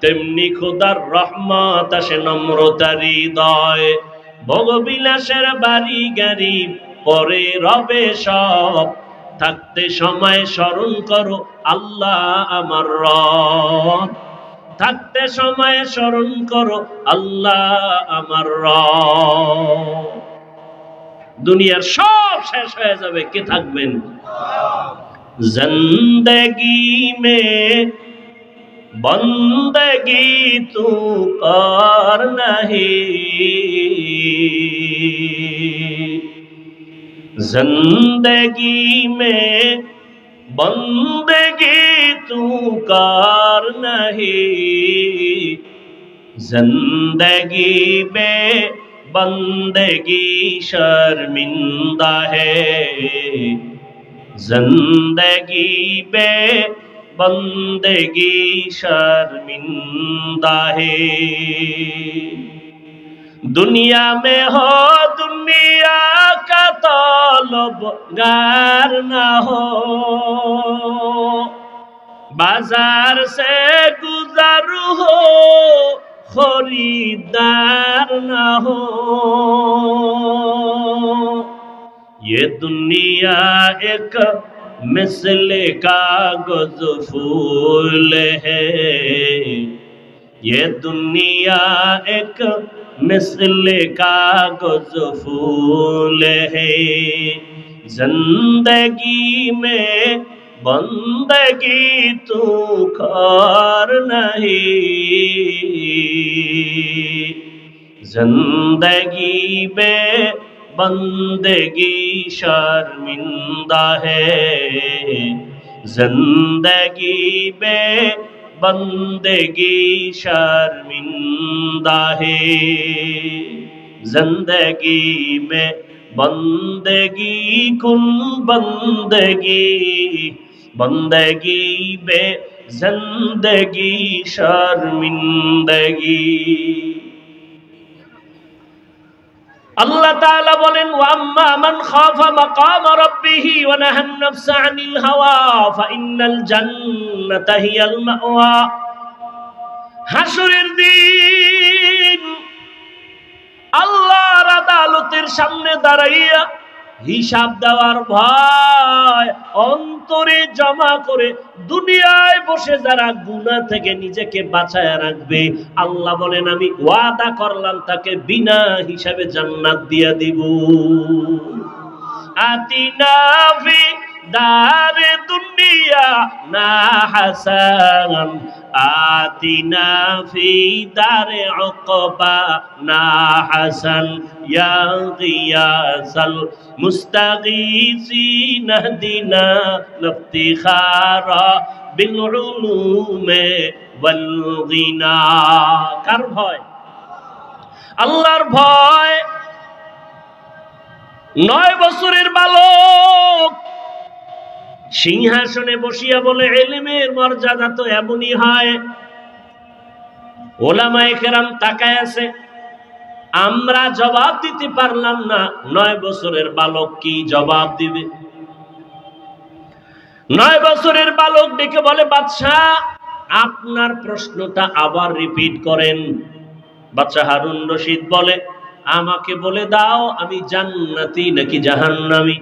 তেমনি খোদার রহমত আসে নম্রতার হৃদয়। ভোগবিলাসের বাড়ি গাড়ি পরে রবে সব, থাকতে সময় স্মরণ করো আল্লাহ আমার রব। থাকতে সময় স্মরণ করো আল্লাহ আমার রব। দুনিয়ার সব শেষ হয়ে যাবে, কে থাকবেন? জিন্দেগি মে বন্দগি তু কর নাহি, जिंदगी में बंदगी तू कर नहीं, जिंदगी में बंदगी शर्मिंदा है, जिंदगी में बंदगी शर्मिंदा है। दुनिया में हो दुनिया का तलबगार ना हो, बाजार से गुजर हो खरीदार ना हो। ये दुनिया एक मिसले कागज फूल है, ये दुनिया एक मिसले कागज फूल है, जिंदगी में बंदगी तू कर नहीं, जिंदगी में बंदगी शर्मिंदा है, जिंदगी में बंदगी शर्मिंदा है। जिंदगी में बंदगी कुन बंदगी, बंदगी में जिंदगी शर्मिंदगी। আল্লাহ তাআলা বলেন, ওয়াম্মা মান খাফা মাকাম রাব্বিহি ওয়া নাহান নাফসা আনিল হাওয়া ফাইন্নাল জান্নাতা হিয়াল মাওয়া। হাসরের দিন আল্লাহর আদালতের সামনে দাঁড়াইয়া হিসাব দেওয়ার ভয় অন্তরে জমা করে দুনিয়ায় বসে যারা গুনাহ থেকে নিজেকে বাঁচায় রাখবে, আল্লাহ বলেন আমি ওয়াদা করলাম তাকে বিনা হিসাবে জান্নাত দিয়া দিব। আতিনা ফি দারে দুনিয়া না হাসান, আতিনা ফি দারে উকবা না হাসান, ইয়া গিয়াসাল মুস্তাগীসিন ইহদিনা লিফতিখারা বিল উলুমে ওয়াল গিনা। কার ভয়? আল্লাহর ভয়। 9 বছরের বালক সিংহাসনে বসিয়া বলে, ইলমের মর্যাদা তো এমনই হয়, ওলামায়ে কেরাম তাকায় আছে, আমরা জবাব দিতে পারলাম না, 9 বছরের বালক কি জবাব দিবে? 9 বছরের বালক ডেকে বলে, বাদশাহ আপনার প্রশ্নটা আবার রিপিট করেন। বাদশাহ হারুন রশিদ বলে, আমাকে বলে দাও আমি জান্নাতি নাকি জাহান্নামী?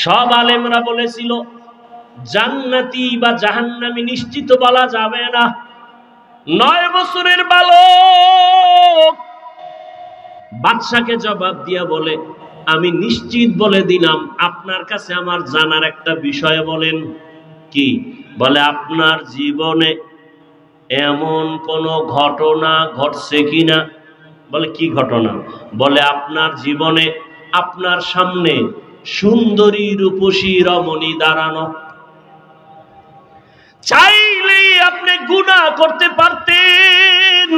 সব আলেমরা বলেছিল জান্নাতি বা জাহান্নামী নিশ্চিত বলা যাবে না। 9 বছরের বালক বাদশাকে জবাব দিয়া বলে, আমি নিশ্চিত বলে দিলাম, আপনার কাছে আমার জানার একটা বিষয় বলেন। কি? বলে আপনার জীবনে এমন কোন ঘটনা ঘটছে কিনা? বলে কি ঘটনা? বলে আপনার জীবনে আপনার সামনে সুন্দরী রূপসী রমণী দাঁড়ানো, চাইলেই আপনি গুনাহ করতে পারতেন।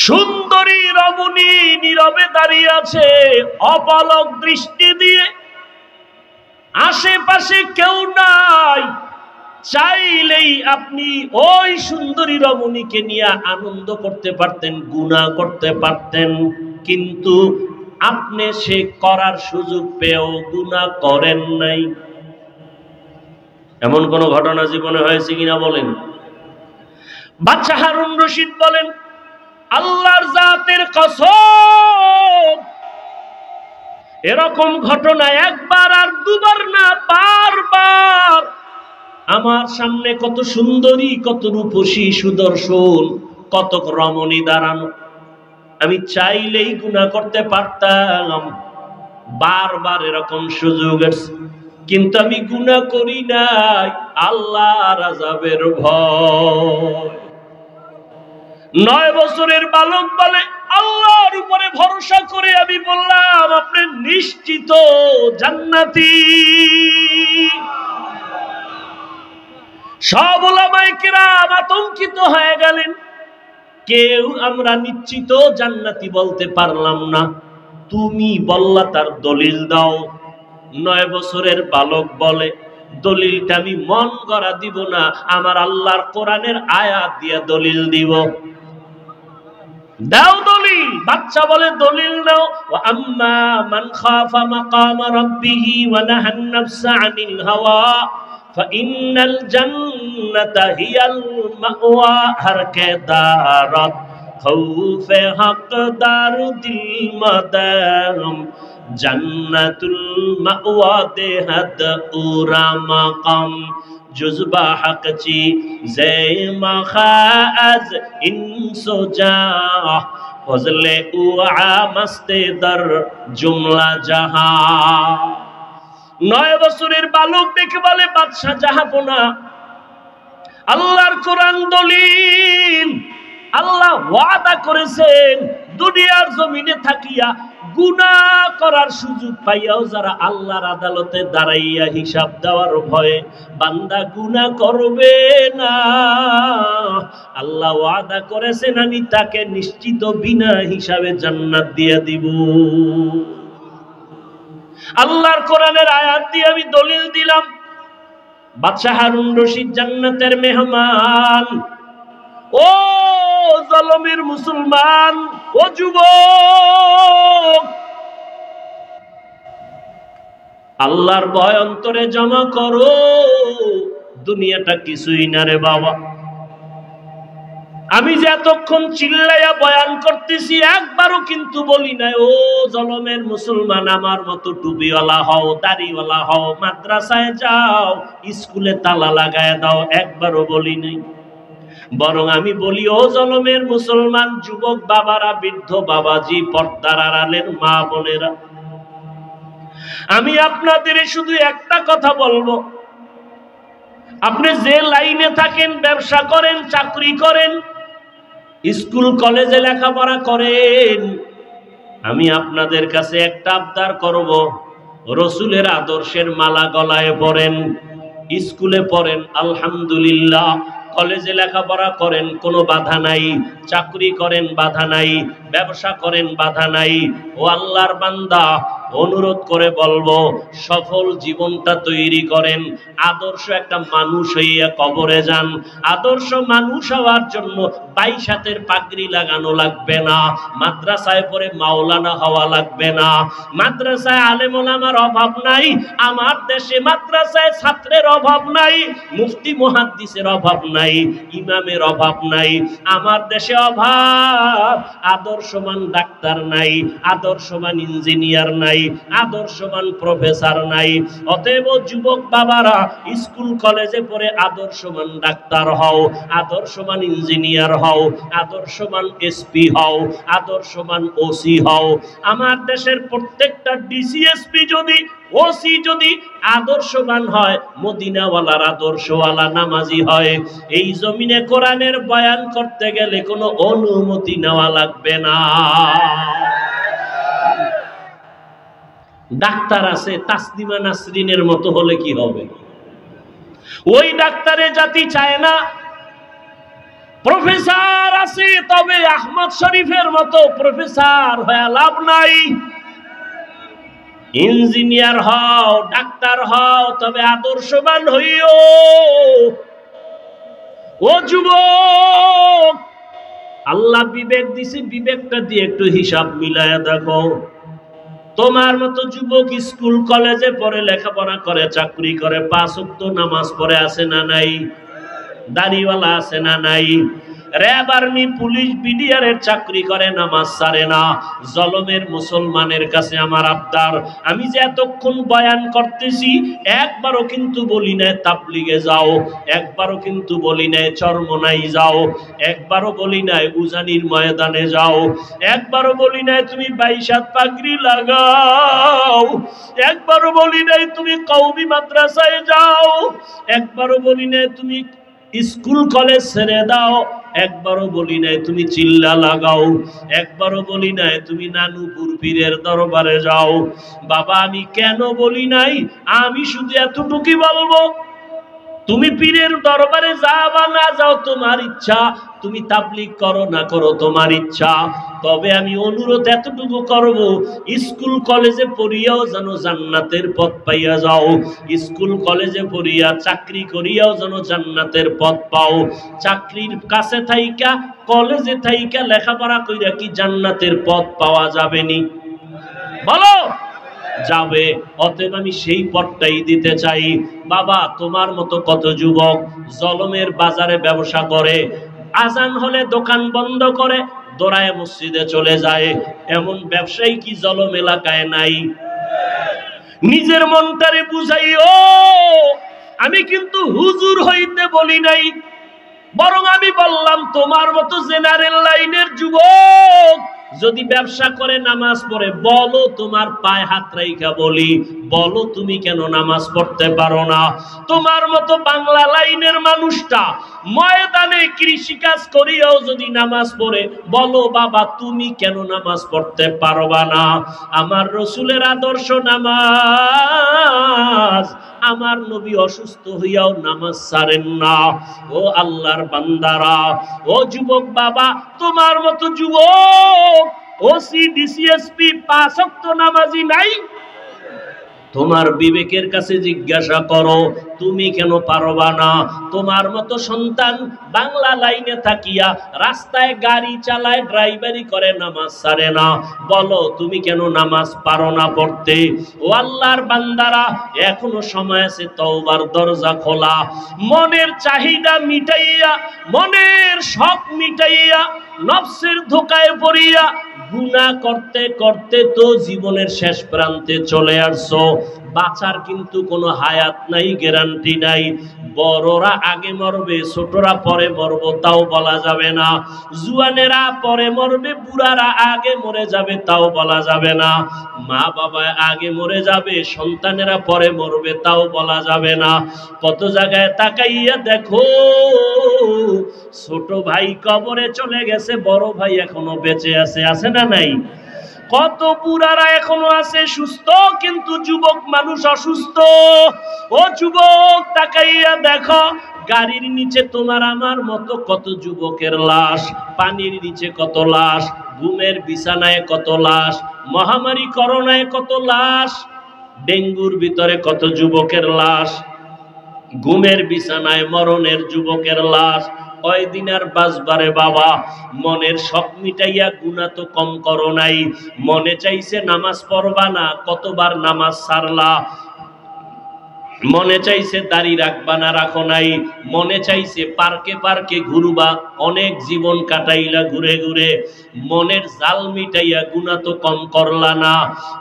সুন্দরী রমণী নীরবে দাঁড়িয়ে আছে অপলক দৃষ্টি দিয়ে, আশেপাশে কেউ নাই, চাইলেই আপনি ওই সুন্দরী রমণীকে নিয়ে আনন্দ করতে পারতেন, গুনাহ করতে পারতেন, কিন্তু আপনি সে করার সুযোগ পেয়েও গুনাহ করেন নাই। এমন কোন ঘটনা জীবনে হয়েছে কিনা বলেন? বাদশাহ হারুন রশিদ বলেন, আল্লাহর জাতের কসম, এরকম ঘটনা একবার আর দুবার না, বারবার আমার সামনে কত সুন্দরী, কত রূপসী, সুদর্শন, কত রমণী দাঁড়ানো, আমি চাইলেই গুনাহ করতে পারতাম, বারবার এরকম সুযোগ আছে, কিন্তু আমি গুনাহ করি নাই আল্লাহর আযাবের ভয়। 9 বছরের বালক বলে, আল্লাহর উপরে ভরসা করে আমি বললাম আপনি নিশ্চিত জান্নাতি। সব উলামায়ে কেরাম আতঙ্কিত হয়ে গেলেন, কেউ আমরা নিশ্চিত জান্নাতি বলতে পারলাম না, তুমি বললা তার দলিল দাও। 9 বছরের বালক বলে, দলিলটা আমি মন গড়া দিব না, আমার আল্লাহর কোরআনের আয়াত দিয়ে দলিল দিব। দাও দলিল। বাচ্চা বলে দলিল দাও। ওয়া আম্মা মান খাফা মাকাম রাব্বিহি ওয়া নাহান নাফসা আনিল হাওয়া ফাইন্নাল জান্নাতা হিয়াল মাওয়া। হার কে দারাত খৌফে হকদার দিল মাদাম জান্নাতুল মাওয়া দেহাত উরা মাকাম জুজবা হকচি জে মাখাজ ইনসোজা ফজলে উআ মস্তে দর জুমলা জাহা। 9 বছরের বালক দেখে বলে, বাদশা জাহাপনা, আল্লাহর কোরআন দলিল। আল্লাহ ওয়াদা করেছেন দুনিয়ার জমিনে থাকিয়া গুনাহ করার সুযোগ পাইয়াও যারা আল্লাহর আদালতে দাঁড়াইয়া হিসাব দেওয়ার ভয়ে বান্দা গুনাহ করবে না, আল্লাহ ওয়াদা করেছেন আমি তাকে নিশ্চিত বিনা হিসাবে জান্নাত দিয়ে দিব। আল্লাহর কোরআনের আয়াত দিয়ে আমি দলিল দিলাম। বাদশা হারুন রশিদ জান্নাতের মেহমান। ও জলমের মুসলমান, ও যুবক, আল্লাহর ভয় অন্তরে জমা করো, দুনিয়াটা কিছুই না রে বাবা। আমি যে এতক্ষণ চিল্লাইয়া বয়ান করতেছি একবারও কিন্তু বলি নাই ও জলমের মুসলমান আমার মতো টুপিওয়ালা হও, দাড়িওয়ালা হও, মাদ্রাসায় যাও, স্কুলে তালা লাগায় দাও, একবারও বলি নাই। বরং আমি বলি ও জলমের মুসলমান যুবক বাবারা, বৃদ্ধ বাবাজি, পর্দার আড়ালের মা বোনেরা, আমি আপনাদের শুধু একটা কথা বলবো, আপনি যে লাইনে থাকেন, ব্যবসা করেন, চাকরি করেন, স্কুল কলেজে লেখাপড়া করেন, আমি আপনাদের কাছে একটা আবদার করব, রসুলের আদর্শের মালা গলায় পরেন, স্কুলে পড়েন আলহামদুলিল্লাহ, কলেজে লেখাপড়া করেন কোনো বাধা নাই, চাকরি করেন বাধা নাই, ব্যবসা করেন বাধা নাই। ও আল্লাহর বান্দা, অনুরোধ করে বলবো সফল জীবনটা তৈরি করেন, আদর্শ একটা মানুষ হইয়া কবরে যান। আদর্শ মানুষ হওয়ার জন্য 22 হাতের পাগড়ি লাগানো লাগবে না, মাদ্রাসায় পড়ে মাওলানা হওয়া লাগবে না, মাদ্রাসায় আলেম ওলামার অভাব নাই, আমার দেশে মাদ্রাসায় ছাত্রের অভাব নাই, মুফতি মুহাদ্দিসের অভাব নাই, ইমামের অভাব নাই। আমার দেশে অভাব আদর্শবান ডাক্তার নাই, আদর্শবান ইঞ্জিনিয়ার নাই, আদর্শবান প্রফেসর নাই। অতএব যুবক বাবারা স্কুল কলেজে পড়ে আদর্শবান ডাক্তার হও, আদর্শবান ইঞ্জিনিয়ার হও, আদর্শবান এসপি হও, আদর্শবান ওসি হও। আমার দেশের প্রত্যেকটা ডিসিএসপি যদি ওসি যদি আদর্শবান হয়, মদিনাওয়ালার আদর্শওয়ালা নামাজি হয়, এই জমিনে কোরআনের বয়ান করতে গেলে কোনো অনুমতি নেওয়া লাগবে না। ডাক্তার আছে তাসলিমা নাসরিনের মতো হলে কি হবে? ওই ডাক্তারে জাতি চায় না। প্রফেসর আছে, তবে আহমদ শরীফের মতো প্রফেসর হয়ে লাভ নাই। ইঞ্জিনিয়ার হও, ডাক্তার হও, তবে আদর্শবান হইও। ও যুবক, আল্লাহ বিবেক দিছে, বিবেকটা দিয়ে একটু হিসাব মিলায়া দেখো। তোমার মতো যুবক স্কুল কলেজে পড়ে, লেখাপড়া করে, চাকরি করে, 5 ওয়াক্ত নামাজ পড়ে আছে না নাই? দাড়িওয়ালা আছে না নাই? র্যাব, আর্মি, পুলিশ, বিডিআরের চাকরি করে, নামাজ ছাড়ে না। জলমের মুসলমানের কাছে আমার আবদার, আমি যে এতক্ষণ বয়ান করতেছি একবারও কিন্তু বলি নাই তাবলিগে যাও, একবারও কিন্তু বলি নাই চরমনাই যাও, একবারও বলি নাই উজানির ময়দানে যাও, একবারও বলি নাই তুমি 22 হাত পাগড়ি লাগাও, একবারও বলি নাই তুমি কওমি মাদ্রাসায় যাও, একবারও বলি নাই তুমি স্কুল কলেজ ছেড়ে দাও, একবারও বলি নাই তুমি চিল্লা লাগাও, একবারও বলি নাই তুমি নানুপুর পীরের দরবারে যাও। বাবা, আমি কেন বলি নাই? আমি শুধু এতটুকুই বলবো, তুমি পীরের দরবারে যাও বা না যাও তোমার ইচ্ছা, তুমি তাবলীগ করো না করো তোমার ইচ্ছা। তবে আমি অনুরোধ এতটুকু করব, স্কুল কলেজে পড়িয়াও যেন জান্নাতের পথ পাইয়া যাও, স্কুল কলেজে পড়িয়া চাকরি করিয়াও যেন জান্নাতের পথ পাও। চাকরির কাছে থাইকা, কলেজে থাইকা লেখাপড়া কইরা কি জান্নাতের পথ পাওয়া যাবে নি? বলো, যাবে। অতএব আমি সেই পথটাই দিতে চাই। বাবা, তোমার মতো কত যুবক জলমের বাজারে ব্যবসা করে, আজান হলে দোকান বন্ধ করে দৌড়ায় মসজিদে চলে যায়। এমন ব্যবসায়ী কি জলম এলাকায় নাই? নিজের মনটারে বুঝাইও। আমি কিন্তু হুজুর হইতে বলি নাই, বরং আমি বললাম তোমার মতো জেনারেল লাইনের যুবক যদি ব্যবসা করে, নামাজ পড়ে, বলো তোমার পায়ে হাত রাইখা বলি, বলো তুমি কেন নামাজ পড়তে পারো না? তোমার মতো বাংলা লাইনের মানুষটা ময়দানে কৃষিকাজ করিয়াও যদি নামাজ পড়ে, বলো বাবা তুমি কেন নামাজ পড়তে পারবা না? আমার রসুলের আদর্শ নামাজ, আমার নবী অসুস্থ হইয়াও নামাজ ছাড়েন না। ও আল্লাহর বান্দারা, ও যুবক বাবা, তোমার মতো যুবক ওসি, ডিসিএসপি, 5 ওয়াক্ত নামাজি নাই? তোমার বিবেকের কাছে জিজ্ঞাসা করো, তুমি কেন পারবা না? তোমার মতো সন্তান বাংলা লাইনে থাকিয়া রাস্তায় গাড়ি চালায়, ড্রাইভারি করে, নামাজ ছাড়ে না, বলো তুমি কেন নামাজ পারো না পড়তে? ও আল্লাহর বান্দারা, এখনো সময় আছে, তওবার দরজা খোলা। মনের চাহিদা মিটাইয়া, মনের শখ মিটাইয়া, নফসের ধোকায় পড়িয়া গুনাহ করতে করতে তো জীবনের শেষ প্রান্তে চলে আসছো। বাঁচার কিন্তু কোনো হায়াত নাই, গ্যারান্টি নাই। বড়রা আগে মরবে, ছোটরা পরে মরবো তাও বলা যাবে না। জুয়ানেরা পরে মরবে, বুড়ারা আগে মরে যাবে তাও বলা যাবে না। মা বাবা আগে মরে যাবে, সন্তানেরা পরে মরবে তাও বলা যাবে না। কত জায়গায় তাকাইয়া দেখো, ছোট ভাই কবরে চলে গেছে, বড় ভাই এখনো বেঁচে আছে, আছে না নাই? কত বুড়ারা এখনো আছে সুস্থ, কিন্তু যুবক মানুষ অসুস্থ। ও যুবক, তাকাইয়া দেখো, গাড়ির নিচে তোমার আমার মতো কত যুবকের লাশ, পানির নিচে কত লাশ, ঘুমের বিছানায় কত লাশ, মহামারী করোনায় কত লাশ, ডেঙ্গুর ভিতরে কত যুবকের লাশ, ঘুমের বিছানায় মরণের যুবকের লাশ। কয়দিন আর বাঁচবারে বাবা? মনের শখ মিটাইয়া গুনাহ তো কম করো নাই। মনে চাইছে নামাজ পড়বা না, কতবার নামাজ ছাড়লা। মনে চাইছে দাড়ি রাখবা না, রাখো নাই। মনে চাইছে পার্কে পার্কে ঘুরবা, অনেক জীবন কাটাইলা ঘুরে ঘুরে। মনের জাল মিটাইয়া গুনাহ তো কম করলা না।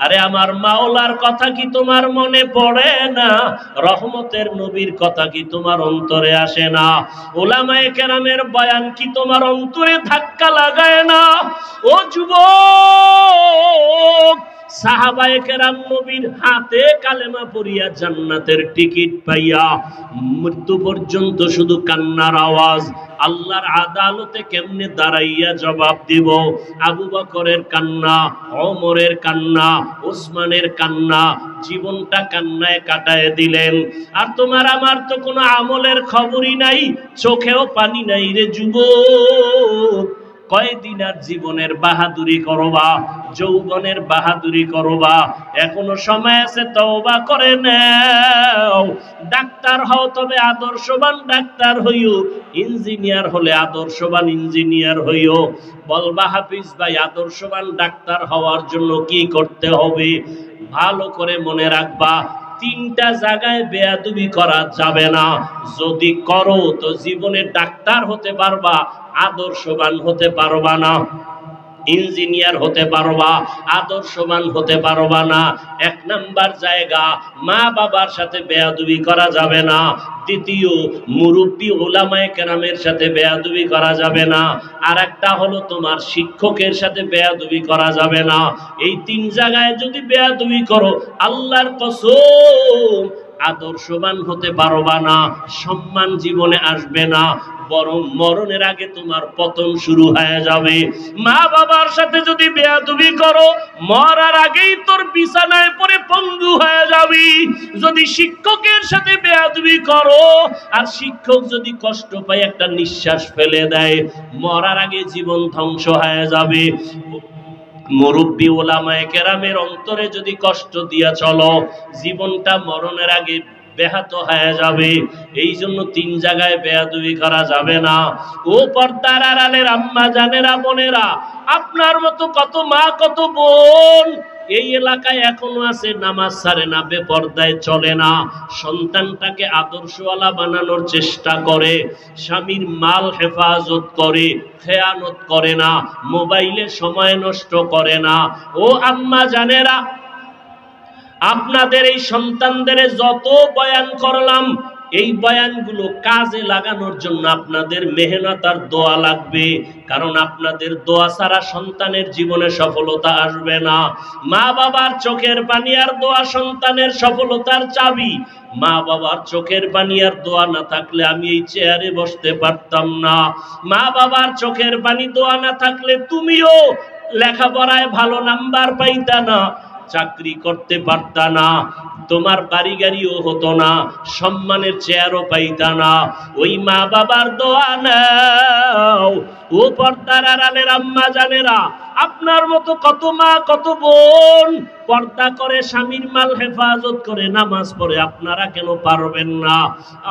আরে আমার মাওলার কথা কি তোমার মনে পড়ে না? রহমতের নবীর কথা কি তোমার অন্তরে আসে না? উলামায়ে কেরামের বয়ান কি তোমার অন্তরে ধাক্কা লাগায় না? ও যুবক, সাহাবায়ে কেরাম নবীর হাতে কালেমা পড়িয়া জান্নাতের টিকিট পাইয়া মৃত্যু পর্যন্ত শুধু কান্নার আওয়াজ। আল্লাহর আদালতে কেমনে দাঁড়াইয়া জবাব দিব? আবু বকরের কান্না, ওমরের কান্না, ওসমানের কান্না, জীবনটা কান্নায় কাটায় দিলেন। আর তোমার আমার তো কোনো আমলের খবরই নাই, চোখেও পানি নাই রে যুবক। কয়দিন আর জীবনের বাহাদুরি করবা, যৌবনের বাহাদুরি করবা? এখনো সময় আছে, তওবা করে নাও। ডাক্তার হও তবে আদর্শবান ডাক্তার হইও, ইঞ্জিনিয়ার হলে আদর্শবান ইঞ্জিনিয়ার হইও। বলবা হাফিজ ভাই, আদর্শবান ডাক্তার হওয়ার জন্য কি করতে হবে? ভালো করে মনে রাখবা, তিনটা জায়গায় বেয়াদবি করা যাবে না। যদি করো তো জীবনে ডাক্তার হতে পারবা, আদর্শবান হতে পারবা না। ইঞ্জিনিয়ার হতে পারবা, আদর্শবান হতে পারবা না। এক নাম্বার জায়গা, মা বাবার সাথে বেয়াদবি করা যাবে না। দ্বিতীয়, মুরব্বী উলামায়ে কেরামের সাথে বেয়াদবি করা যাবে না। আর একটা হলো তোমার শিক্ষকের সাথে বেয়াদবি করা যাবে না। এই তিন জায়গায় যদি বেয়াদবি করো, আল্লাহর কসম আদর্শবান হতে পারবা না, সম্মান জীবনে আসবে না, বরং মরণের আগে তোমার পতন শুরু হয়ে যাবে। মা বাবার সাথে যদি বেয়াদবি করো, মরার আগেই তোর বিছানায় পড়ে পঙ্গু হয়ে যাবি। যদি শিক্ষকের সাথে বেয়াদবি করো, আর শিক্ষক যদি কষ্ট পায় একটা নিঃশ্বাস ফেলে দেয়, মরার আগে জীবন ধ্বংস হয়ে যাবে। মুরব্বী উলামায়ে কেরামের অন্তরে যদি কষ্ট দিয়া চলো, জীবনটা মরণের আগে ব্যাহত হয়ে যাবে। এই জন্য তিন জায়গায় বেয়াদবি করা যাবে না। ও পর্দার আড়ালের আম্মা জানেরা, বোনেরা, আপনার মতো কত মা কত বোন এই এলাকায় এখনো আছে, নামাজ ছাড়ে না, বেপর্দায় চলে না, সন্তানটাকে আদর্শওয়ালা বানানোর চেষ্টা করে, স্বামীর মাল হেফাজত করে, খেয়ানত করে না, মোবাইলে সময় নষ্ট করে না। ও আম্মা জানেরা, আপনাদের এই সন্তানদের যত বয়ান করলাম, এই বয়ানগুলো কাজে লাগানোর জন্য আপনাদের মেহনত আর দোয়া লাগবে। কারণ আপনাদের দোয়া ছাড়া সন্তানের জীবনে সফলতা আসবে না। মা বাবার চোখের পানি আর দোয়া সন্তানের সফলতার চাবি। মা বাবার চোখের পানি আর দোয়া না থাকলে আমি এই চেয়ারে বসতে পারতাম না। মা বাবার চোখের পানি দোয়া না থাকলে তুমিও লেখাপড়ায় ভালো নাম্বার পাইতা না, চাকরি করতে পারতা না, তোমার বাড়ি গাড়িও হতো না, সম্মানের চেয়ারও পাইতা না। ওই মা বাবার দোয়া নাও। ও পর্দার আড়ালের আম্মা জানেরা, আপনার মতো কত মা কত বোন পর্দা করে, স্বামীর মাল হেফাজত করে, নামাজ পড়ে, আপনারা কেন পারবেন না?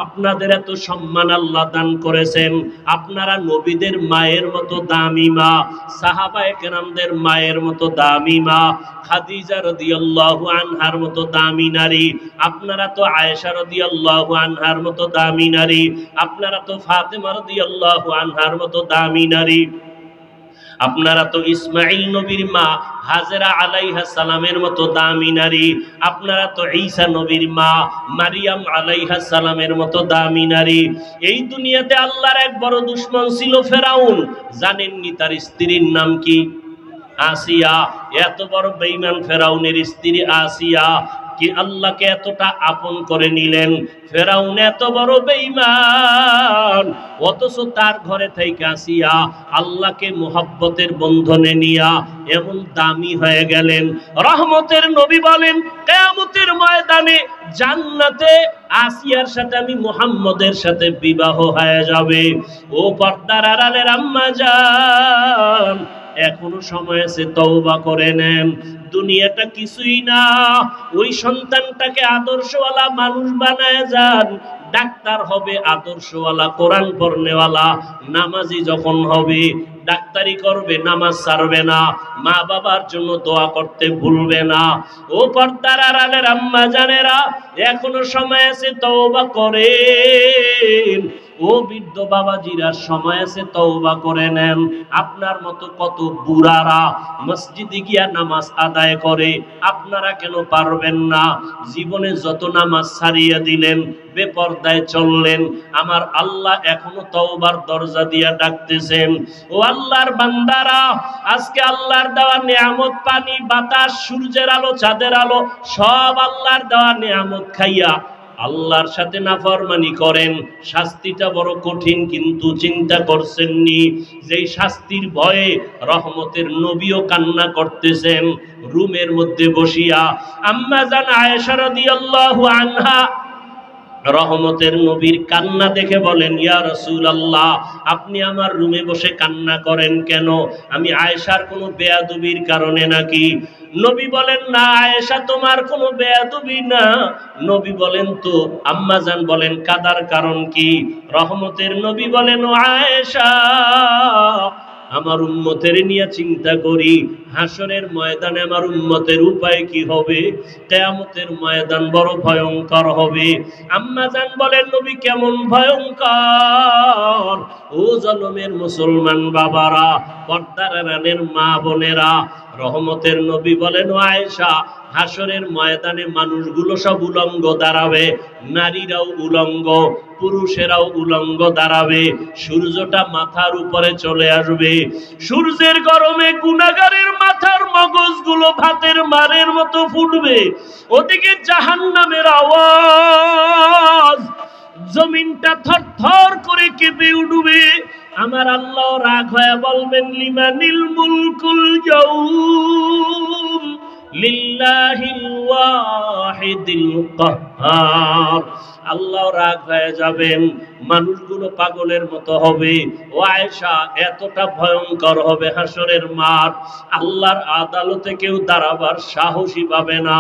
আপনাদের এত সম্মান আল্লাহ দান করেছেন। আপনারা নবীদের মায়ের মতো দামি মা, সাহাবায়ে কেরামদের মায়ের মতো দামি মা, খাদিজা রাদিয়াল্লাহু আনহার মতো দামি নারী। আপনারা তো আয়েশা রাদিয়াল্লাহু আনহার মতো দামি নারী। আপনারা তো ফাতেমা রাদিয়াল্লাহু আনহার মতো দামি নারী। আপনারা তো ইসমাঈল নবীর মা হাজেরা আলাইহিস সালামের মতো দামি নারী। আপনারা তো ঈসা নবীর মা মারিয়াম আলাইহিস সালামের মতো দামি নারী। এই দুনিয়াতে আল্লাহর এক বড় দুশমন ছিল ফেরাউন। জানেননি তার স্ত্রীর নাম কি? আসিয়া। এত বড় বেঈমান ফেরাউনের স্ত্রী আসিয়া, কি আল্লাহকে এতটা আপন করে নিলেন। ফেরাউন এত বড় বেঈমান, অথচ তার ঘরে থেকে আসিয়া আল্লাহকে মুহাব্বতের বন্ধনে নিয়া এমন দামি হয়ে গেলেন। রহমতের নবী বলেন কিয়ামতের ময়দানে জান্নাতে আসিয়ার সাথে আমি মুহাম্মদের সাথে বিবাহ হয়ে যাবে। ও পর্দার আড়ালের আম্মা জান, এখনো সময় আছে, তওবা করে নেন। দুনিয়াটা কিছুই না, ওই সন্তানটাকে আদর্শওয়ালা মানুষ বানায় যান। ডাক্তার হবে আদর্শওয়ালা, কোরআন পড়নেওয়ালা, নামাজি যখন হবে ডাক্তারি করবে, নামাজ ছাড়বে না, মা বাবার জন্য দোয়া করতে ভুলবে না। ও পর্দার আড়ালের আম্মা জানেরা, এখনো সময় আছে, তওবা করেন। ও বৃদ্ধ বাবাজিরা, সময় আছে, তওবা করে নেন। আপনার মতো কত বুড়ারা মসজিদে গিয়া নামাজ আদায় করে, আপনারা কেন পারবেন না? জীবনে যত নামাজ ছাড়িয়ে দিলেন, বেপরদায় চললেন, আমার আল্লাহ এখনো তওবার দরজা দিয়া ডাকতেছেন। ও আল্লাহর বান্দারা, আজকে আল্লাহর দেওয়া নিয়ামত, পানি, বাতাস, সূর্যের আলো, চাঁদের আলো, সব আল্লাহর দেওয়া নিয়ামত খাইয়া আল্লাহর সাথে নাফরমানি করেন। শাস্তিটা বড় কঠিন, কিন্তু চিন্তা করছেননি যেই শাস্তির ভয়ে রহমতের নবীও কান্না করতেছেন রুমের মধ্যে বসিয়া। আম্মা জান আয়েশা রাদিয়াল্লাহু আনহা রহমতের নবীর কান্না দেখে বলেন, ইয়া রাসূলুল্লাহ, আপনি আমার রুমে বসে কান্না করেন কেন? আমি আয়েশার কোনো বেয়াদবির কারণে নাকি? নবী বলেন, না আয়েশা, তোমার কোনো বেয়াদবি না। নবী বলেন, তো আম্মা জান বলেন, কাদার কারণ কি? রহমতের নবী বলেন, ও আয়েশা, আমার উম্মতের নিয়ে চিন্তা করি, হাসরের ময়দানে আমার উম্মতের উপায় কি হবে? কিয়ামতের ময়দান বড় ভয়ঙ্কর হবে। আম্মা জান বলেন, নবী কেমন ভয়ঙ্কর? ও জনমের মুসলমান বাবারা, পর্দার আড়ালের মা বোনেরা, রহমতের নবী বলেন, ও আয়েশা, হাসরের ময়দানে মানুষগুলো সব উলঙ্গ দাঁড়াবে, নারীরাও উলঙ্গ, পুরুষেরাও উলঙ্গ দাঁড়াবে। সূর্যটা মাথার উপরে চলে আসবে, সূর্যের গরমে গুনাহগারের মাথার মগজগুলো ভাতের মারের মতো ফুটবে। ওদিকে জাহান্নামের আওয়াজ, জমিনটা থরথর করে কেঁপে উঠবে। আমার আল্লাহ রাগ হয়ে বলবেন, লিমানিল মুলকুল ইয়াউম লিল্লাহিল ওয়াহিদিল কাহ্হার। আল্লাহ রাগ হয়ে যাবেন, মানুষগুলো পাগলের মতো হবে। ও আয়েশা, এতটা ভয়ঙ্কর হবে হাসরের মাঠ, আল্লাহর আদালতে কেউ দাঁড়াবার সাহসী পাবে না।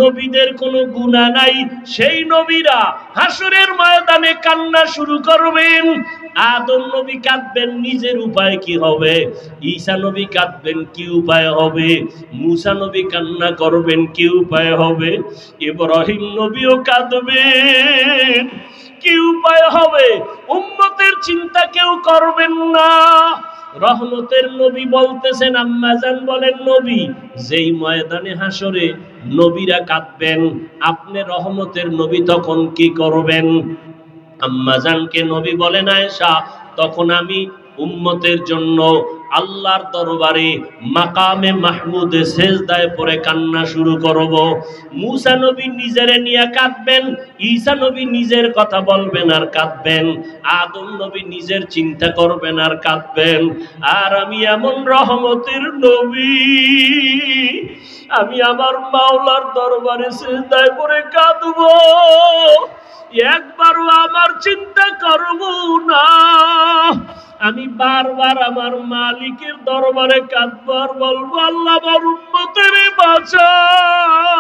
নবীদের কোনো গুনাহ নাই, সেই নবীরা হাসরের ময়দানে কান্না শুরু করবেন। আদম নবী কাঁদবেন, নিজের উপায় কি হবে? ঈসা নবী কাঁদবেন, কি উপায় হবে? মুসা নবী কান্না করবেন, কি উপায় হবে? ইব্রাহিম নবীও কাঁদবেন, কি উপায় হবে? উম্মতের চিন্তা কেউ করবেন না। রহমতের নবী বলতেছেন, আম্মা জান বলেন, নবী যেই ময়দানে হাসরে নবীরা কাঁদবেন, আপনি রহমতের নবী তখন কি করবেন? আম্মা জানকে নবী বলেন, আয়েশা, তখন আমি উম্মতের জন্য আল্লাহর দরবারে মাকামে মাহমুদে সেজদায় পড়ে কান্না শুরু করব। মুসা নবী নিজেরে নিয়ে কাঁদবেন, ঈসা নবী নিজের কথা বলবেন আর কাঁদবেন, আদম নবী নিজের চিন্তা করবেন আর কাঁদবেন। আর আমি এমন রহমতের নবী, আমি আমার মাওলার দরবারে সেজদায় পড়ে কাঁদবো, একবারও আমার চিন্তা করব না। আমি বারবার আমার মালিকের দরবারে কাঁদবো আর বলবো, আল্লাহ আমার উম্মতের বাঁচাও,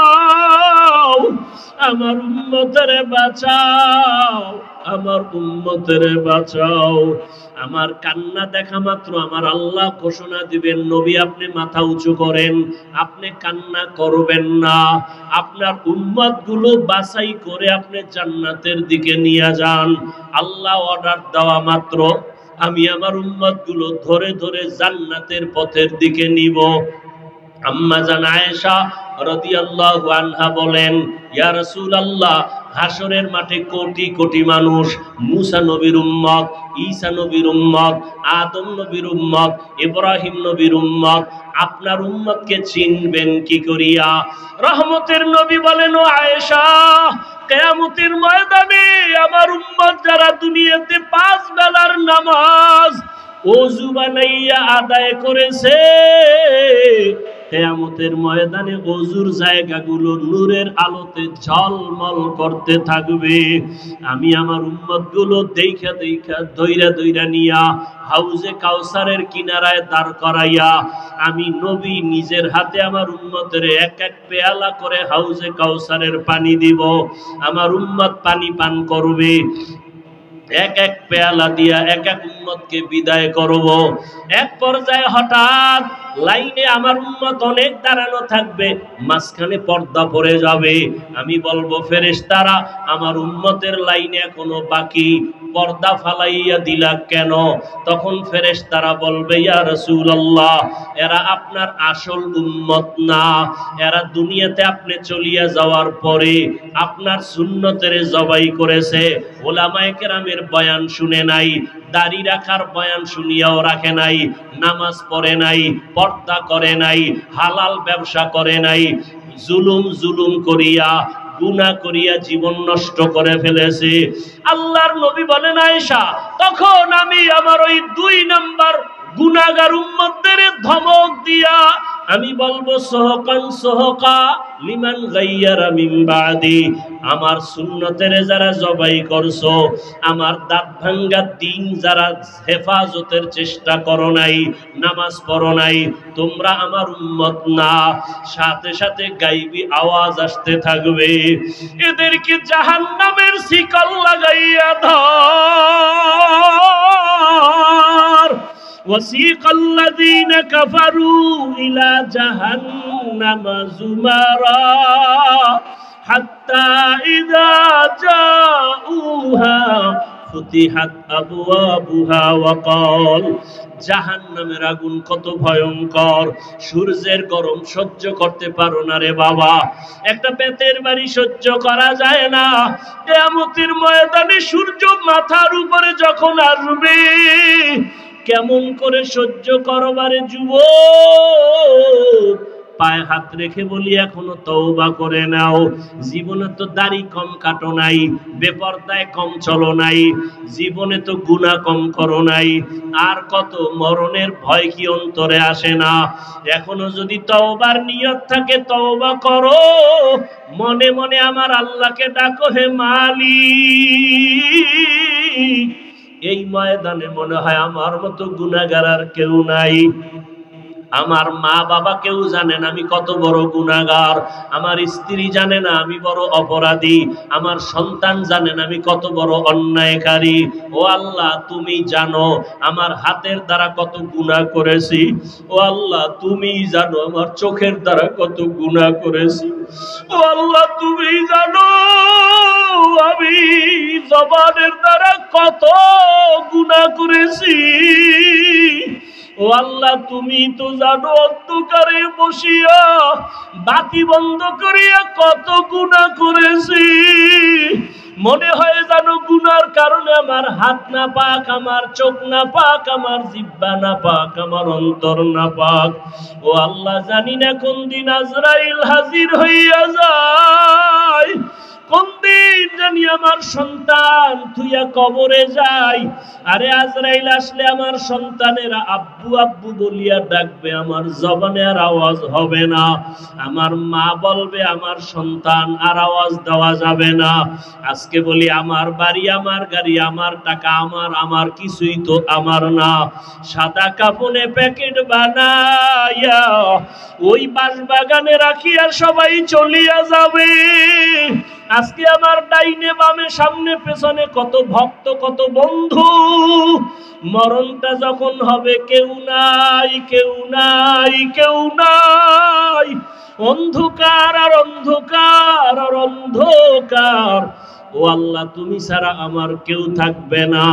আমার উম্মতের বাঁচাও, আমার উম্মতের বাঁচাও। আমার কান্না দেখা মাত্র আমার আল্লাহ ঘোষণা দিবেন, নবী আপনি মাথা উঁচু করেন, আপনি কান্না করবেন না, আপনার উম্মতগুলো বাছাই করে আপনি জান্নাতের দিকে নিয়ে যান। আল্লাহ অর্ডার দেওয়া মাত্র আমি আমার উম্মতগুলো ধরে ধরে জান্নাতের পথের দিকে নিব। আম্মা জান আয়েশা রাদিয়াল্লাহু আনহা বলেন, ইয়া রাসূলুল্লাহ, হাসরের মাঠে কোটি কোটি মানুষ, মুসা নবীর উম্মত, ঈসা নবীর উম্মত, আদম নবীর উম্মত, ইব্রাহিম নবীর উম্মত, আপনার উম্মতকে চিনবেন কি করিয়া? রহমতের নবী বলেন, ও আয়েশা, কিয়ামতের ময়দানে আমার উম্মত যারা দুনিয়াতে 5 বেলার নামাজ ওযু বানাইয়া আদায় করেছে, কিয়ামতের ময়দানে ওযুর জায়গাগুলো নূরের আলোতে ঝলমল করতে থাকবে। আমি আমার উম্মতগুলো দেইখা দেইখা দইরা দইরা নিয়া হাউজে কাউসারের কিনারায় দাঁড় করাইয়া আমি নবী নিজের হাতে আমার উম্মতের এক এক পেয়ালা করে হাউজে কাউসারের পানি দিব। আমার উম্মত পানি পান করবে, এক এক পেয়ালা দিয়া এক এক উম্মতকে বিদায় করব। এক পর্যায়ে হঠাৎ লাইনে আমার উম্মত অনেক দাঁড়ানো থাকবে, মাঝখানে পর্দা পড়ে যাবে। আমি বলবো, ফেরেশতারা, আমার উম্মতের লাইনে এখনো বাকি, পর্দা ফালাইয়া দিলা কেন? তখন ফেরেশতারা বলবে, ইয়া রাসূলুল্লাহ, এরা আপনার আসল উম্মত না। এরা দুনিয়াতে আপনি চলিয়া যাওয়ার পরে আপনার সুন্নতের জবাই করেছে, ওলামায়ে কেরামের বয়ান শুনে নাই, দাড়ি রাখার বয়ান শুনিয়াও রাখে নাই, নামাজ পড়ে নাই, পর্দা করে নাই, হালাল ব্যবসা করে নাই, জুলুম করিয়া গুনাহ করিয়া জীবন নষ্ট করে ফেলেছে। আল্লাহর নবী বলেন, আয়েশা, তখন আমি আমার ওই 2 নাম্বার গুনাহগার উম্মতদের ধমক দিয়া আমি বলবো, সহকান সহকা লিমান গায়্যারা মিন বাদি, আমার সুন্নতের যারা জবাই করছো, আমার দাঁত ভাঙ্গা দিন যারা হেফাজতের চেষ্টা করো নাই, নামাজ পড়ো নাই, তোমরা আমার উম্মত না। সাথে সাথে গাইবি আওয়াজ আসতে থাকবে, এদেরকে জাহান্নামের শিকল লাগাইয়া ধর। وسيق الذين كفروا إلى جهنم زمرا حتى إذا جاءوها فتحت أبوابها وقال, জাহান্নামের আগুন কত ভয়ঙ্কর, সূর্যের গরম সহ্য করতে পারো না রে বাবা, একটা বেতের বাড়ি সহ্য করা যায় না। কিয়ামতের ময়দানে সূর্য মাথার উপরে যখন আসবে, কেমন করে সহ্য করবারে যুবক? পায়ে হাত রেখে বলি, এখনো তওবা করে নাও। জীবনে তো দাড়ি কম কাটো নাই, বেপরদায় কম চলো নাই, জীবনে তো গুনাহ কম করো নাই, আর কত মরণের ভয় কি অন্তরে আসে না? এখনো যদি তওবার নিয়ত থাকে তওবা করো, মনে মনে আমার আল্লাহকে ডাকো, হে মালিক। এই ময়দানে মনে হয় আমার মতো গুনাহগার আর কেউ নাই। আমার মা বাবা কেউ জানে না আমি কত বড় গুনাহগার, আমার স্ত্রী জানে না আমি বড় অপরাধী, আমার সন্তান জানে না আমি কত বড় অন্যায়কারী। ও আল্লাহ, তুমি জানো আমার হাতের দ্বারা কত গুনাহ করেছি। ও আল্লাহ, তুমি জানো আমার চোখের দ্বারা কত গুনাহ করেছি। ও আল্লাহ, তুমি জানো আমি জবানের দ্বারা কত গুনাহ করেছি। ও আল্লাহ, তুমি তো জানো অন্ধকারে বসিয়া বাতি বন্ধ করিয়া কত গুনাহ করেছি। মনে হয় জানো গুনার কারণে আমার হাত না পাক, আমার চোখ না পাক, আমার জিহ্বা না পাক, আমার অন্তর না পাক। ও আল্লাহ, জানি না কোন দিন আজরাইল হাজির হইয়া যায়, কোন দিন জানি আমার সন্তান থুইয়া কবরে যায়। আরে আজরাইল আসলে আমার সন্তানেরা আব্বু আব্বু বলিয়া ডাকবে, আমার জবানে আর আওয়াজ হবে না। আমার মা বলবে, আমার সন্তান, আর আওয়াজ দেওয়া যাবে না। আজকে বলি আমার বাড়ি, আমার গাড়ি, আমার টাকা, আমার কিছুই তো আমার না। সাদা কাপড়ে প্যাকেট বানাইয়া ওই বাঁশবাগানে রাখিয়া সবাই চলিয়া যাবে। আজকে আমার ডাইনে বামে সামনে পেছনে কত ভক্ত, কত বন্ধু। মরণটা যখন হবে কেউ নাই, কেউ নাই, কেউ নাই। অন্ধকার আর অন্ধকার আর অন্ধকার। ও আল্লাহ, তুমি ছাড়া আমার কেউ থাকবে না,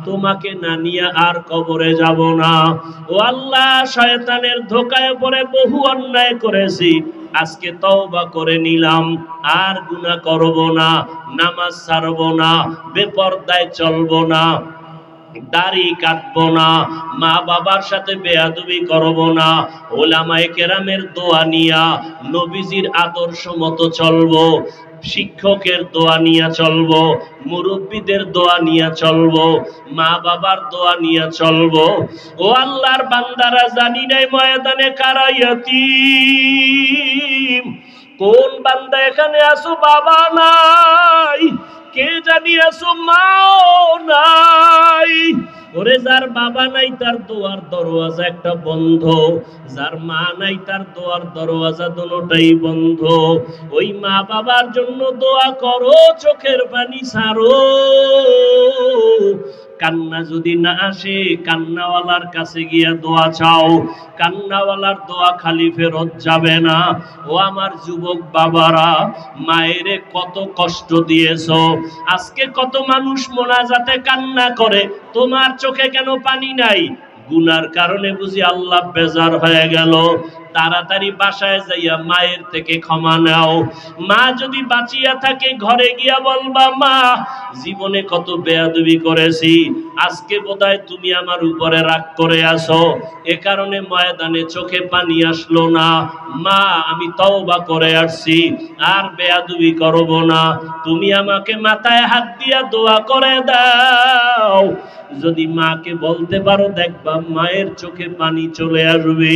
তোমাকে না নিয়ে আর কবরে যাব না। ও আল্লাহ, শয়তানের ধোকায় পড়ে বহু অন্যায় করেছি, আজকে তওবা করে নিলাম, আর গুনাহ করব না, নামাজ ছাড়ব না, বেপরদায় চলব না, দাড়ি কাটবো না, মা বাবার সাথে বেয়াদবি করব না, ওলামায়ে কেরামের দোয়া নিয়া নবীজির আদর্শ মতো চলবো, শিক্ষকের দোয়া নিয়ে চলবো, মুরব্বীদের দোয়া নিয়ে চলবো, মা বাবার দোয়া নিয়ে চলবো। ও আল্লাহর বান্দারা, জানি নাই ময়দানে কারা ইয়াতীম। কোন বান্দা এখানে আসো বাবা নাই, কে জানি আসো মাও নাই। ওরে যার বাবা নাই তার দোয়ার দরওয়াজা একটা বন্ধ, যার মা নাই তার দোয়ার দরওয়াজা দুটোই বন্ধ। ওই মা বাবার জন্য দোয়া করো, চোখের পানি ছাড়ো। কান্না যদি না আসে, কান্নাওয়ালার কাছে গিয়া দোয়া চাও, কান্নাওয়ালার দোয়া খালি ফেরত যাবে না। ও আমার যুবক বাবারা, মায়েরে কত কষ্ট দিয়েছো, আজকে কত মানুষ মোনাজাতে কান্না করে, তোমার চোখে কেন পানি নাই? গুনার কারণে বুঝি আল্লাহ বেজার হয়ে গেল। তাড়াতাড়ি বাসায় যাইয়া মায়ের থেকে ক্ষমা নাও। মা যদি বাঁচিয়া থাকে, ঘরে গিয়া বলবা, মা জীবনে কত বেয়াদবি করেছি, আজকে বোধহয় তুমি আমার উপরে রাগ করে আসো, এ কারণে ময়দানে চোখে পানি আসলো না। মা আমি তওবা করে আসছি, আর বেয়াদবি করব না, তুমি আমাকে মাথায় হাত দিয়া দোয়া করে দাও। যদি মাকে বলতে পারো, দেখবা মায়ের চোখে পানি চলে আসবে।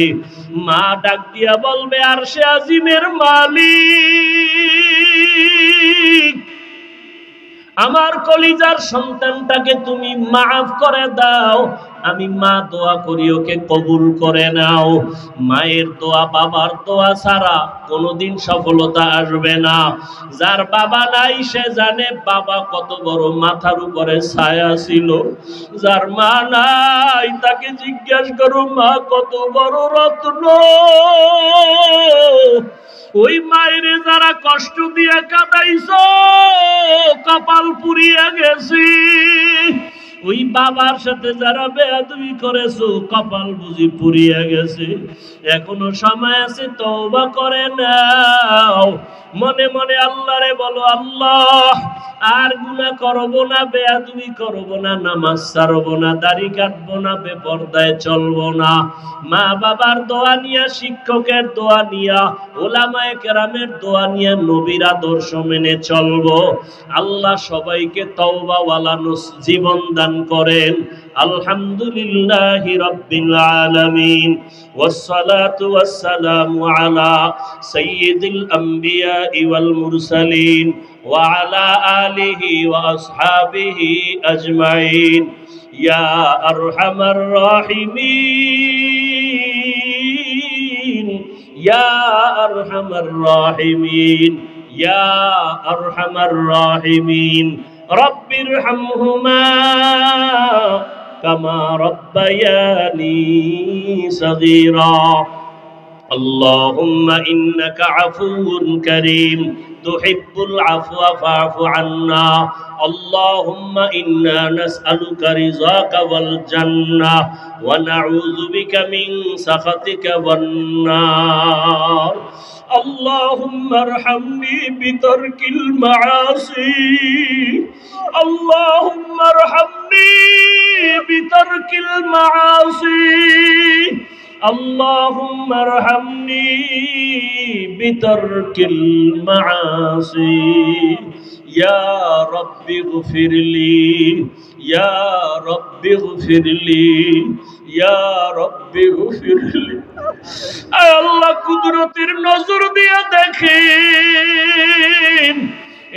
মা ডাক দিয়া বলবে, আরশে আজিমের মালিক, আমার কলিজার সন্তানটাকে তুমি মাফ করে দাও। আমি মা দোয়া করি, ওকে কবুল করে নাও। মায়ের দোয়া, বাবার দোয়া ছাড়া কোনোদিন সফলতা আসবে না। যার বাবা নাই সে জানে বাবা কত বড় মাথার উপরে ছায়া ছিল। যার মা নাই তাকে জিজ্ঞাসা করো, মা কত বড় রত্ন। ওই মায়েরে যারা কষ্ট দিয়ে কাঁদাইছো, কপাল পুড়িয়া গেছি। ওই বাবার সাথে যারা বেয়াদবি করেছো, কপাল বুঝি পুড়িয়া গেছে। এখনো সময় আছে, তওবা করে নাও। মনে মনে আল্লাহরে বলো, আল্লাহ আর গুনাহ করব না, বেয়াদবি করব না, নামাজ ছাড়ব না, দাড়ি কাটবো না, বেপরদায় চলবো না। মা বাবার দোয়া নিয়া, শিক্ষকের দোয়া নিয়া, ওলামায়ে কেরামের দোয়া নিয়া, নবীর আদর্শ মেনে চলবো। আল্লাহ সবাইকে তওবাওয়ালা জীবন দান করেন। আলহামদুলিল্লাহি রাব্বিল আলামিন, ওয়াসসালাতু ওয়াসসালামু আলা সাইয়্যিদিল আমবিয়াই ওয়াল মুরসালিন ওয়া আলা আলিহি ওয়া আসহাবিহি আজমাইন। ইয়া আরহামার রাহিমিন, ইয়া আরহামার রাহিমিন, ইয়া আরহামার রাহিমিন। রব্বিরহামহুমা কামা রব্বায়ানি সগীরা। اللهم إنك عفو كريم تحب العفو فاعف عنا. اللهم إنا نسألك رضاك والجنة ونعوذ بك من سخطك والنار. اللهم ارحمني بترك المعاصي. اللهم ارحمني بترك المعاصي. اللهم ارحمني بترك المعاصي. يا رب اغفر لي، يا رب اغفر لي، يا رب اغفر لي. আয় আল্লাহ, কুদরতের নজর দিয়ে দেখেন,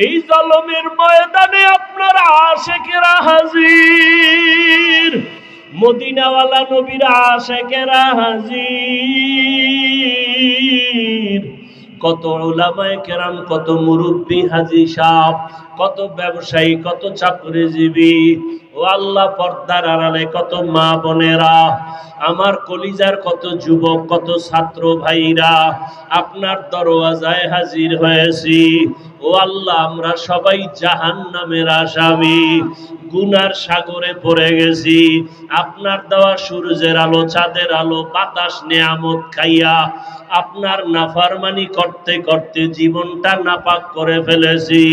এই জালমের ময়দানে আপনার আশিকেরা হাজির, মদিনাওয়ালা নবীর আশিকেরা হাজির। কত উলামায়ে কেরাম, কত মুরব্বী হাজী সাহেব, কত ব্যবসায়ী, কত চাকরিজীবী, ও আল্লাহ পর্দার আড়ালে কত মা বোনেরা, আমার কলিজার কত যুবক, কত ছাত্র ভাইরা আপনার দরওয়াজায় হাজির হয়েছি। ও আল্লাহ, আমরা সবাই জাহান্নামের আসামি, গুনার সাগরে পড়ে গেছি। আপনার দেওয়া সূর্যের আলো, চাঁদের আলো, বাতাস নেয়ামত খাইয়া আপনার নাফরমানি করতে করতে জীবনটা নাপাক করে ফেলেছি।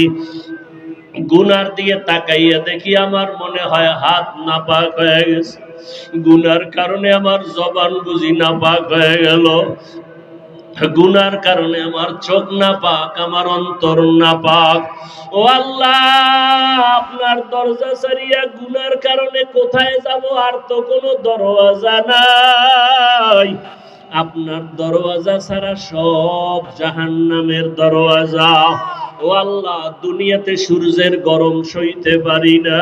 গুনার দিকে তাকাইয়া দেখি আমার মনে হয় হাত নাপাক হয়ে গেছে, গুনার কারণে আমার জবান বুঝি নাপাক হয়ে গেল, গুনার কারণে আমার চোখ নাপাক, আমার অন্তর নাপাক। ও আল্লাহ, আপনার দরজা ছাড়িয়া গুনার কারণে কোথায় যাব? আর তো কোনো দরওয়াজা নাই। আপনার দরওয়াজা ছাড়া সব জাহান্নামের দরওয়াজা। ও আল্লাহ, দুনিয়াতে সূর্যের গরম সইতে পারি না,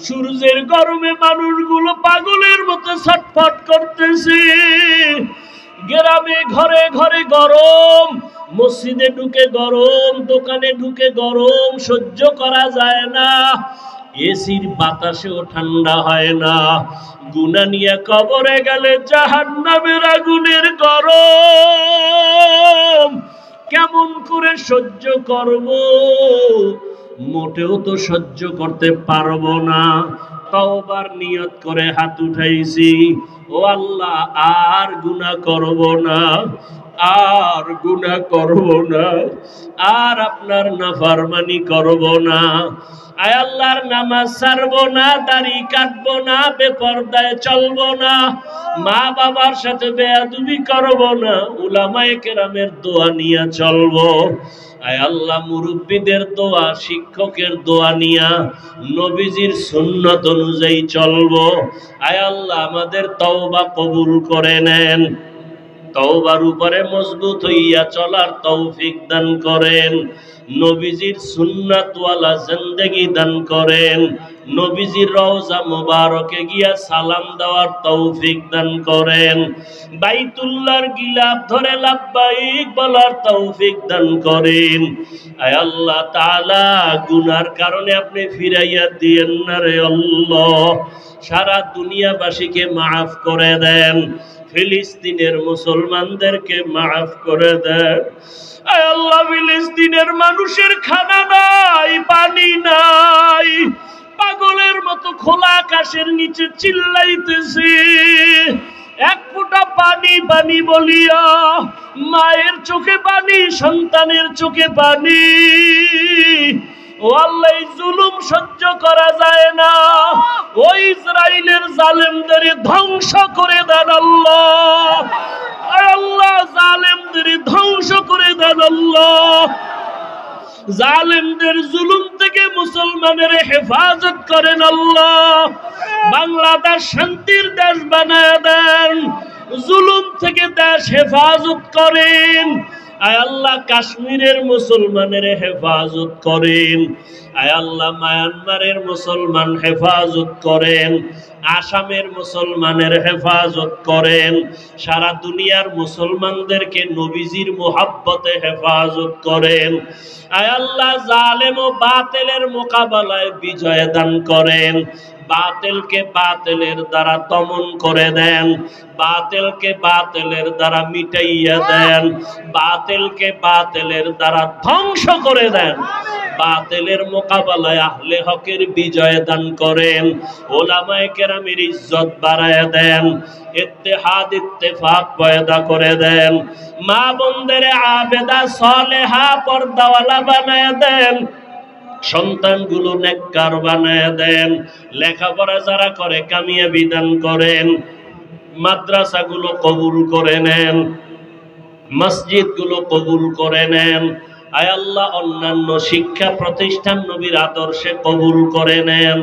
সূর্যের গরমে মানুষগুলো পাগলের মতো ছটফট করতেছে। গ্রামে ঘরে ঘরে গরম, মসজিদে ঢুকে গরম, দোকানে ঢুকে গরম, সহ্য করা যায় না, এসির বাতাসেও ঠান্ডা হয় না। গুনাহ নিয়ে কবরে গেলে জাহান্নামের আগুনের গরম কেমন করে সহ্য করব? মোটেও তো সহ্য করতে পারবো না। তওবার নিয়ত করে হাত উঠাইছি, ও আল্লাহ আর গুনাহ করব না, আর গুনাহ করব না, আর আপনার নাফরমানি করব না। আয় আল্লাহর নামাজ ছাড়বো না, দাড়ি কাটবো না, বেপরদায় চলবো না, মা বাবার সাথে বেয়াদবি করব না, উলামায়ে কেরামের দোয়া নিয়ে চলবো। আয় আল্লাহ, মুরব্বীদের দোয়া, শিক্ষকের দোয়া নিয়া নবীজির সুন্নত অনুযায়ী চলবো। আয় আল্লাহ, আমাদের তওবা কবুল করে নেন, তওবার উপরে মজবুত হইয়া চলার তৌফিক দান করেন, নবীজির সুন্নাতওয়ালা জিন্দেগি দান করেন, নবীজির রওজা মুবারকে গিয়া সালাম দেওয়ার তৌফিক দান করেন, বাইতুল্লাহর গিলাফ ধরে লাব্বাইক বলার তৌফিক দান করেন। আয় আল্লাহ তাআলা, গুনার কারণে আপনি ফিরাইয়া দিয়েন না রে আল্লাহ, সারা দুনিয়াবাসীকে মাফ করে দেন, ফিলিস্তিনের মুসলমানদেরকে মাফ করে দেন। আয় আল্লাহ, ফিলিস্তিনের মানুষের খানা নাই, পানি নাই, পাগলের মতো খোলা আকাশের নিচে চিল্লাইতেছে, এক ফোঁটা পানি পানি বলিয়া মায়ের চোখে পানি, সন্তানের চোখে পানি। ও আল্লাহ, এই জুলুম সহ্য করা যায় না, ওই ইসরাইলের জালেমদের ধ্বংস করে দেন আল্লাহ। আল্লাহ, জালেমদের ধ্বংস করে দেন আল্লাহ, জালেমদের জুলুম থেকে মুসলমানের হেফাজত করেন আল্লাহ। বাংলাদেশ শান্তির দেশ বানায় দেন, জুলুম থেকে দেশ হেফাজত করেন। আয় আল্লাহ, কাশ্মীরের মুসলমানের হেফাজত করেন। আয় আল্লাহ, মায়ানমারের মুসলমান হেফাজত করেন, আসামের মুসলমানের হেফাজত করেন, সারা দুনিয়ার মুসলমানদেরকে নবীজির মুহাব্বতে হেফাজত করেন। আয় আল্লাহ, জালেম ও বাতিলের মোকাবেলায় বিজয় দান করেন, বাতিলকে বাতিলের দ্বারা দমন করে দেন, বাতিলকে বাতিলের দ্বারা মিটাইয়া দেন, বাতিলকে বাতিলের দ্বারা ধ্বংস করে দেন, বাতিলের মোকাবেলায় আহলে হকের বিজয় দান করেন, উলামায়ে কেরামের ইজ্জত বাড়ায় দেন, ইত্তেহাদ ইত্তেফাক পয়দা করে দেন, মা বোনদের আবেদা সালেহা পর্দাওয়ালা বানায় দেন, সন্তানগুলো নেককার বানায় দেন, লেখাপড়া যারা করে কামিয়াবি দান করেন, মাদ্রাসাগুলো কবুল করে নেন, মসজিদগুলো কবুল করে নেন। আয় আল্লাহ, অন্যান্য শিক্ষা প্রতিষ্ঠান নবীর আদর্শে কবুল করে নেন,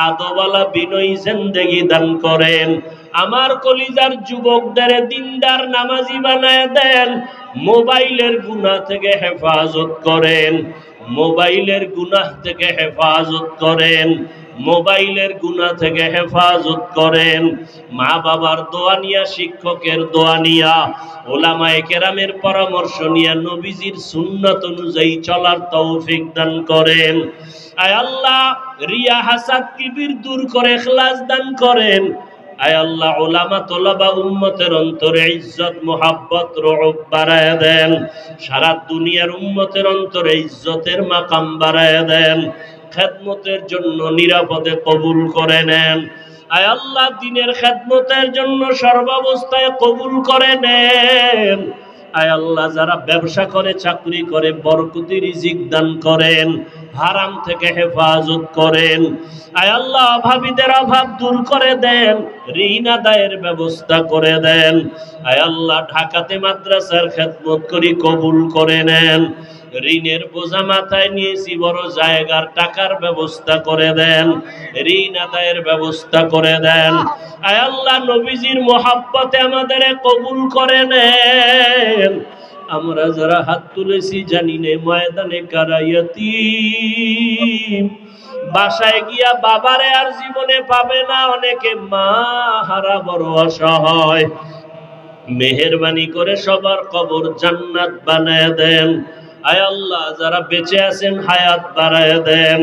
আদওয়ালা বিনয়ী জিন্দেগি দান করেন। আমার কলিজার যুবকদের দিনদার নামাজি বানায় দেন, মোবাইলের গুনাহ থেকে হেফাজত করেন, মোবাইলের গুনাহ থেকে হেফাজত করেন। মোবাইলের গুনাহ থেকে হেফাজত করেন, মা বাবার দোয়া নিয়া, শিক্ষকের দোয়া নিয়া, ওলামায়ে কেরামের পরামর্শ নিয়া নবীজির সুন্নাত অনুযায়ী চলার তৌফিক দান করেন। আয় আল্লাহ রিয়া হাসাদ কিবির দূর করে ইখলাস দান করেন। আয় আল্লাহ উলামা তোলাবা উম্মতের অন্তরে ইজ্জত মুহাব্বত রউফ বাড়ায় দেন, সারা দুনিয়ার উম্মতের অন্তরে ইজ্জতের মাকাম বাড়ায় দেন, খেদমতের জন্য নিরাপদে কবুল করে নেন। আয় আল্লাহ দিনের খেদমতের জন্য সর্বাবস্থায় কবুল করে নেন। আয় আল্লাহ যারা ব্যবসা করে, চাকরি করে, বরকতি রিজিক দান করেন, হারাম থেকে হেফাজত করেন। আয় আল্লাহ অভাবীদের অভাব দূর করে দেন, ঋণ আদায়ের ব্যবস্থা করে দেন। আয় আল্লাহ ঢাকাতে মাদ্রাসার খেদমত করি, কবুল করে নেন। ঋণের বোঝা মাথায় নিয়েছি, বড় জায়গার টাকার ব্যবস্থা করে দেন, ঋণ আদায়ের ব্যবস্থা করে দেন। আয় আল্লাহ নবীজির মোহাব্বতে আমাদের কবুল করে নেন। আমরা যারা হাত তুলেছি জানি না ময়দানে কারা ইয়াতীম, বাসায় গিয়া বাবারে আর জীবনে পাবে না, অনেকে মা হারা বড় অসহায়। মেহেরবানি করে সবার কবর জান্নাত বানায় দেন। আয় আল্লাহ যারা বেঁচে আছেন হায়াত বাড়ায় দেন।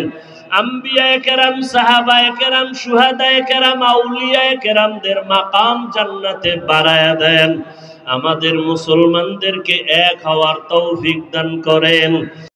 আম্বিয়ায়ে কেরাম, সাহাবায়ে কেরাম, শুহাদায়ে কেরাম, আউলিয়ায়ে কেরামদের মাকাম জান্নাতে বাড়ায় দেন। আমাদের মুসলমানদেরকে এক হওয়ার তৌফিক দান করেন।